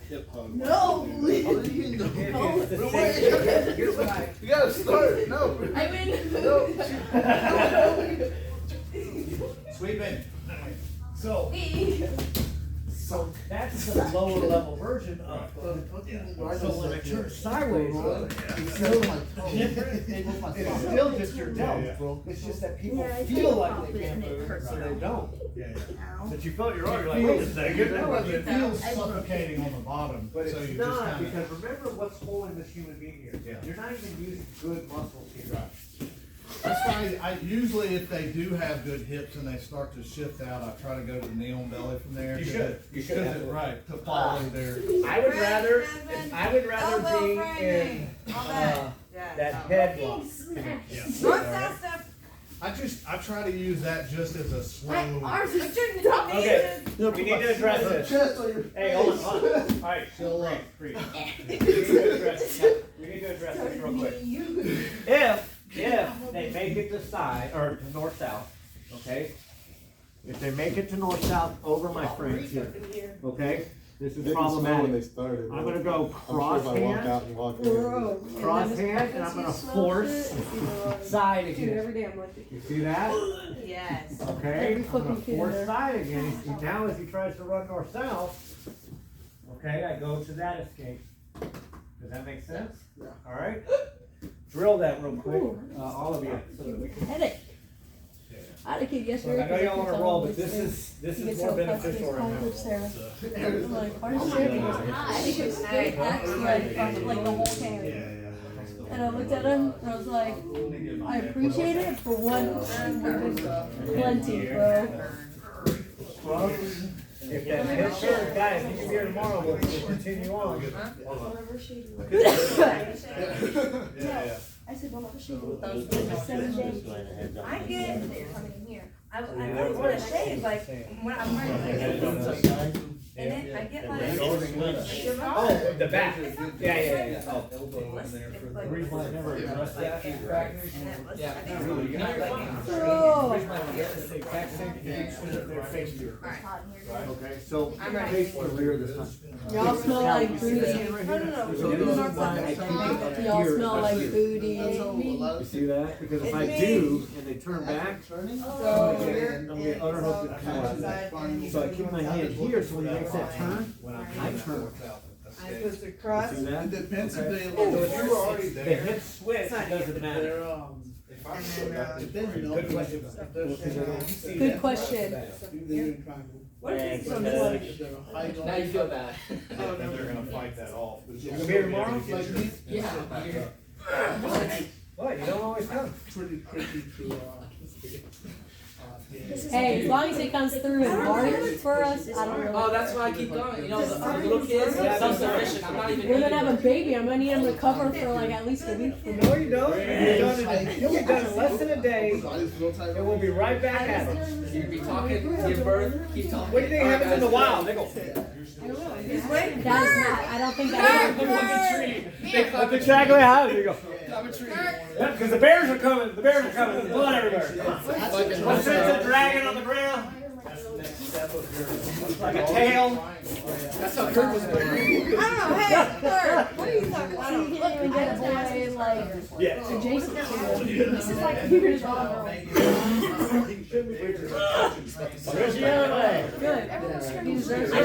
hip hug. No. If it's the same- Here's what you gotta start. No. I win. Sweeping. So So that's the lower level version of. So when I turn sideways, it's still different. It's still just your delt. It's just that people Yeah, I feel feel like confident they can't and it move, hurts so they now. don't. Ow. But you felt your arm, you're like, wait a second. It feels suffocating on the bottom, But so it's you just not, kind because remember what's holding this human being here. Yeah. You're not even using good muscles here. That's why I usually, if they do have good hips and they start to shift out, I try to go to the knee on belly from there. You should. You should. Because it, right, to follow their. I would rather Elbow be framing. in All that. that Yeah. head lock. North south stuff. I try to use that just as a slow. Ours is turning to Okay, we need to address this. Chest on your Hey, hold on. All right, Chill up. breathe. We need to address this real quick. If they make it to side, or to north-south, okay? If they make it to north-south over my frames here, okay? This is They didn't smell when problematic. they started. I'm gonna go I'm sure cross if I walk hand, out and walk in. cross hand, and I'm gonna force side Dude, again. every day I'm like, You see that? Yes. Okay, Every I'm fucking gonna kid in force there. side again. See, now as he tries to run north-south, okay, I go to that escape. Does that make sense? Yeah. All right? Drill that real quick, all of you, so that we can. headache. I had a kid Look, yesterday. I know y'all wanna roll, but this He is gets more so fucked beneficial with right college, now. Sarah. I'm like, where's Sarah? He goes, I think it's straight next, like the whole can. And I looked at him and I was like, I appreciate it, but one, plenty, bro. Well, if that's his turn, guys, you can be here tomorrow, we'll continue on. Yeah. I said, don't appreciate it. 7 days. I get coming in here. I really want to shave like when I'm wearing like, and then I get like. Oh, the back. Yeah. Oh. The reason why I never addressed that back Yeah. really, you know, Bro. the reason why I don't get the exact same thing is that they're facing you. It's hot in here. Okay, so I'm ready. face the rear this time. Y'all smell Now, like you see this booty. hand right No, here? no, no. There's We're a doing reason our why I fucking can't thing. get Y'all here smell up like here. booty. You see that? Because if It's I me. do, and they turn back, Turning? So I'm you're gonna get underhooked and come out. outside. So I keep my hand here, so when he makes that turn, I turn. I put the cross. See that? It depends if they. So if you were already The there. hip switch doesn't matter. Depends, you know. Good question. Good question. What is this? Now you feel bad. And they're gonna fight that off. You gonna be here tomorrow? Yeah. What, you don't always come? Pretty tricky to, Hey, as long as it comes through and barks for us, I don't know. Oh, that's why I keep going. You know, the little kids, self-sufficient. I'm not even We're eating. gonna have a baby. I'm gonna need him to cover for like at least a week. No, you don't. You'll be done in less than a day, and we'll be right back at it. You be talking, give birth, keep talking. What do you think happens in the wild? They go. This way? That is not. I don't think that's. That's exactly how you go. Yeah, because the bears are coming. The bears are coming. There's blood everywhere. What's this? A dragon on the ground? Like a tail. That's how Kirk was born. I don't know. Hey, Kurt, what are you talking about? You can't even get a boy like Yeah. adjacent to it. This is like years old. Good. He deserves it.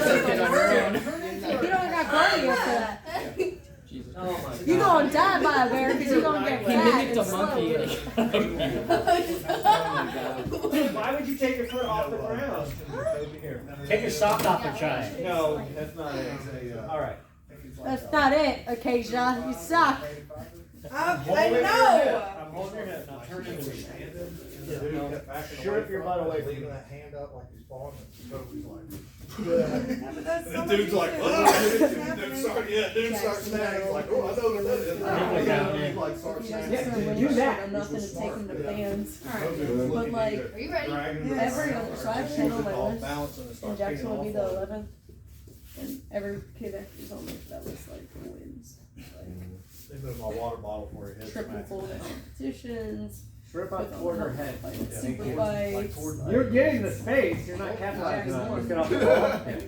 You don't got cardio for that. You gonna die by a bear because you gonna get He fat mimicked and a slow. monkey. Why would you take your foot off the ground. Take your sock off and try it. No, that's not it. Alright. That's not it, Acacia. You suck. I know. I'm holding your head. Now turn into me. Shirt your butt away from leaving me. that hand up like he's falling. Yeah, but that's so The dude's much like, easier. dude starts snapping. He's like, oh, I know what that is. He like starts He doesn't snapping. start winning do shit that. or nothing to take him to fans. But But like, Are you ready? every other, so I have 10 on my list. Balancing and And starts Jackson picking will be off the on it. 11th. And every kid after he's on that list like wins. They moved my water bottle for your head. Triple full competitions. Strip With up toward her head. like Yeah. super Like fights. toward the- You're getting the space. You're not capitalizing on it. Let's get off the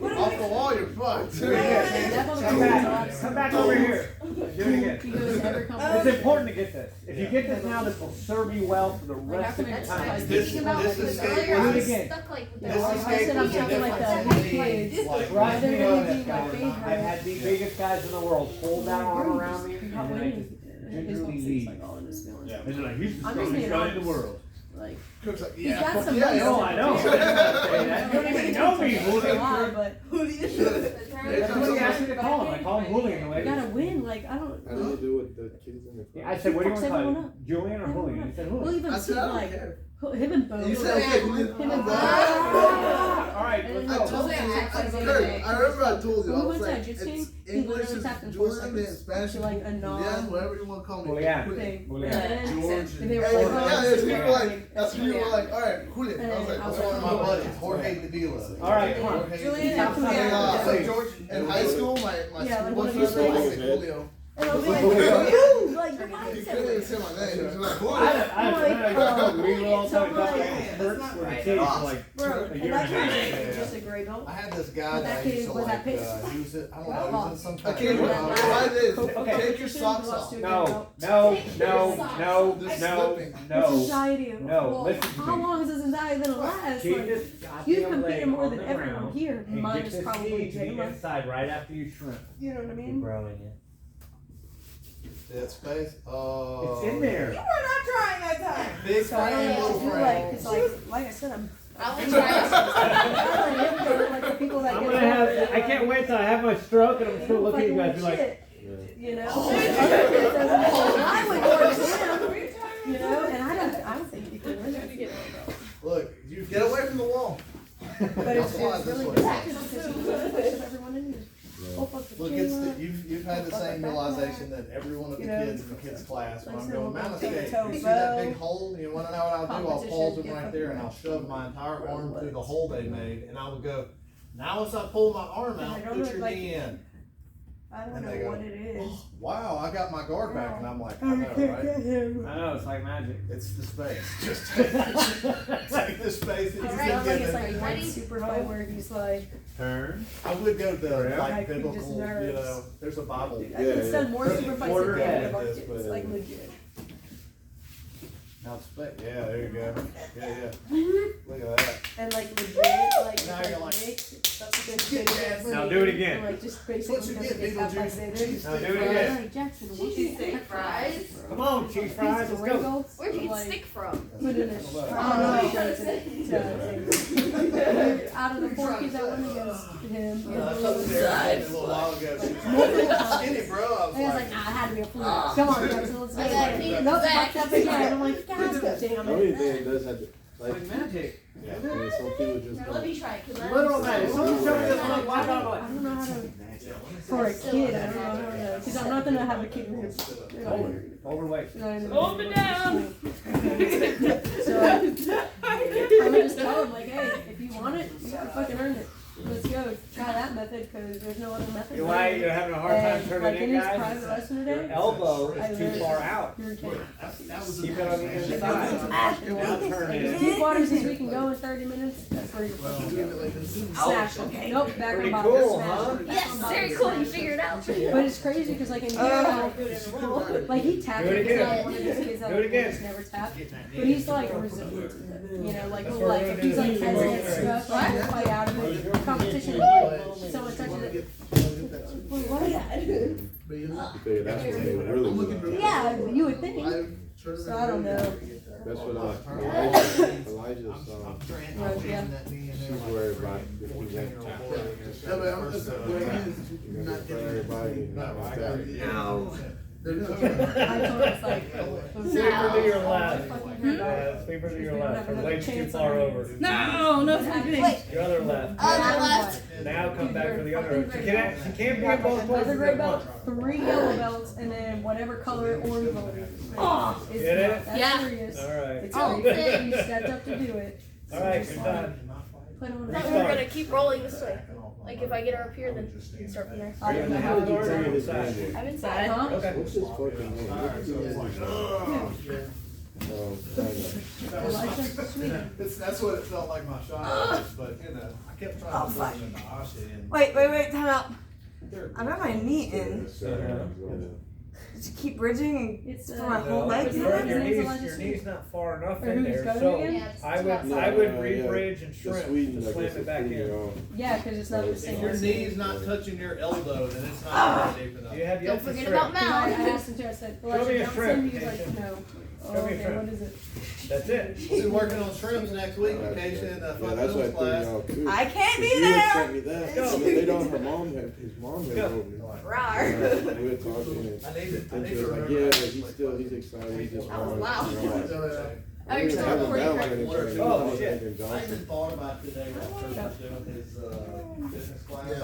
wall. Off the wall, you're fucked. Do it again. Come back. Come back over here. Do it He again. goes every competition. It's important to get this. If you get this now, this will serve you well for the rest of your That's what I time. was This- thinking about this like, is earlier. skateboarding. I Do it was again. stuck like with This the is I said I'm talking like the new kids. Like, Drives They're me gonna nuts, be my guys. favorite. I've had the biggest guys in the world hold that arm around me, You're and not then I winning. just His gingerly whole leave. like all in his feelings. Yeah. And they're like, he's the I'm just being strongest guy in the honest. world. Like, Cook's like, he's got yeah, some yeah, No, I know. I didn't say that. You don't even know me, Hooligan. but Who do you That's what you asked me to call him. I call him Hooligan the you way. gotta win. Like, I don't. How do you do with the kids in the Yeah, class? I said, what do you want to call Everyone him? up. Julian or Hooligan? He said We'll Hooligan. even I see said, I don't like care. him and Bo. You said, okay, Him and Bo. All right, And let's then go. Kurt, I remember I told you, I When we was went to like, Jiu-Jitsu, it's he English literally is tapped in 4 Julian, then seconds. Spanish To, like, a is non- Julian, whatever you want to call me. Julian. Thing. Julian. And then George. and they were And like, yeah, oh, there's it's people like, Julian. that's when you were like, alright, Julian. I was like, I was that's one of my like, buddies, Jorge Davila. All right, come on. Jorge Julian, Davila. yeah. And, George, in high school, my Yeah, school like bus one of your driver was things. like, Julio. And I was like, "Ooh," like your He mindset couldn't even was- say my name, he was like, I Julio. we were all So talking about like- experts That's not with the right. kids for like Bro, a and year that and a half. kid was just a gray belt. I had this guy But that that I kid used to was like, that pissed. he was, I don't know, he was in some I kind can't of. remember why this. Okay. Take your socks off. No, no, no, no, This no, slipping. It's no. anxiety. No, Well, listen to how me. long is this anxiety gonna last? Keep Like, this you goddamn competed leg more on than the everyone ground here, and minus get this probably knee to the Jayla. inside right after you shrimp. You know what I Keep mean? growing it. Dead space, It's in there. You were not trying that time. Big So I don't frame, know little what to do, like, frame. cause like I said, I'm. I will try it. I like him for, like the people that I'm get gonna have. older, I can't wait till I have my stroke and I'm they still don't looking at you fucking guys and be like, shit, you know? I would towards him, you know, and I don't think you can win it. Look, you get away from the wall. But it's I'll slide really this good way. practice because you can push everyone in here. Oh, fuck the Look, it's Jayla. you've had the same realization that every one of the You know, kids in the kids class, when like I'm I said, going we'll mountain take a skate, toe you see that bow, big hole, you wanna know what I'll do? I'll pause competition, them get right there and I'll shove my entire arm through the hole they made and I would go, now as I pull my arm And I out, don't put know, your like- knee in. I don't And know they go, what it is. Wow, I got my guard back and I'm like, I I know, can't right? get him. I know, it's like magic. It's the space. Just take the space that It you've sounds been like it's given. like one super fight where he's like, Turn. I would go to Yeah. like Like, biblical, just you nerves. know, there's a Bible. dude, it's done more super fights Quarter than any head of our is, kids. but- Like legit. Now space. Yeah, there you go. Yeah. Look at that. And like legit, like Now you're like, Nick, that's a good shit. Now do it again. And, like just That's what you basically get, because Beetlejuice. they did. Cheese Now do stick it fries. again. Like Jackson, what Cheese steak fries. Come on, cheese fries, let's go. Where'd you get stick from? Put in a out of the 4 kids that went against him, I told Sarah a little while ago, she was multiple skinny, bro. I was I was like, like, nah, it had to be a fluke. Come on, Jackson, let's I go. got it. Nope, Back. fucked up again. I'm like, God damn I really it. think it does have to, like, Like magic. yeah. some people just Let don't. me try it. 'Cause I Literal magic. Someone show me this one. I Why not? don't know how to, for a kid, I don't know how to, because I'm not gonna have a kid who's, Overweight. Hold me down. So, I would just tell him, like, hey, if you want it, you gotta fucking earn it. Let's go, try that method, because there's no other method. You know why you're having a hard time And, turning like, in, his guys? private lesson Your today, elbow I is too learned- far out. you're a kid. That was Keep it on the inside. Now turn it. 2 quarters this week and go in 30 minutes, that's where you're fucking smash them. Nope, back Pretty on bottom, cool, smash huh? them. Yes, very cool. You figured it out. But it's crazy because like in here, like he tapped Do it it because again. like one of these kids that Do it again. just never tapped. But he's like resilient to it. You know, like he'll like if he's like hesitant stuff, like he'll fight out of it. Competition, someone touches it. Wait, what? But you know, Figure that's what they were really good at. Yeah, you would think. I've So I don't know. That's what Elijah Elijah's I'm Yeah. that knee in there. she's like worried three, about if you 14-year-old won't boy. Yeah, but I'm just, what it is, you're you're gonna not get getting everybody. it. No, I agree. No. They're not. I told us like, Sweeper to your no. left. Fucking Hmm? Yeah, sweeper to your We don't left. have Her another leg's too chance far on over. No, no sleeping. Wait. Your other left. Other left. Now come back for the other. She can't be in both Another places gray at belt, once. 3 yellow belts, and then whatever color orange belt is. Oh. It's Get it? not that Yeah. serious. Alright. It's Oh, serious. okay. You stepped up to do it. Alright, you're done. Put on I thought we were gonna keep rolling this way. Like if I get her up here, then you can start from there. I don't know How how did to you do tell me it. his name was? I'm inside. Huh? Okay. What's his fucking name? Oh, I know. Elijah's sweet. That's what it felt like my shot was, but you know, I kept Oh, trying to fuck. put it in the Ashi and. Wait, time out. I got my knee in. Yeah. Just keep bridging and It's throw my uh, whole leg His in name- it. Your name's knees, Elijah your Sweet. knee's not far enough Or in who's there, got it so again? Yeah, it's I would left. re-bridge and The shrimp Sweden, to I slam guess, it is back pretty in. wrong. Yeah, because it's not the If same. your as- knee's not touching your elbow, then it's not deep enough. Do you have Don't yet to forget shrimp? about I Mal. asked him to, I said, me a Elijah Johnson, shrimp, he was like, Jason. no. Oh, me a okay, shrimp. what is it? That's it. We'll be working on shrimps next week, Yeah, Acacia, in the yeah, fun that's what I films class. threw y'all too. I can't be You had there. sent me that. Go. And then they don't, her mom had, his mom had Go. told me. Rawr. We were talking and, I need to and she was like, remember yeah, that. but he's excited, he just Oh, wants. wow. And I'm like, Oh, you're I still haven't recording, done correct? anything. Oh, I was shit. thinking I Johnson. even thought about today what Church was doing his business class.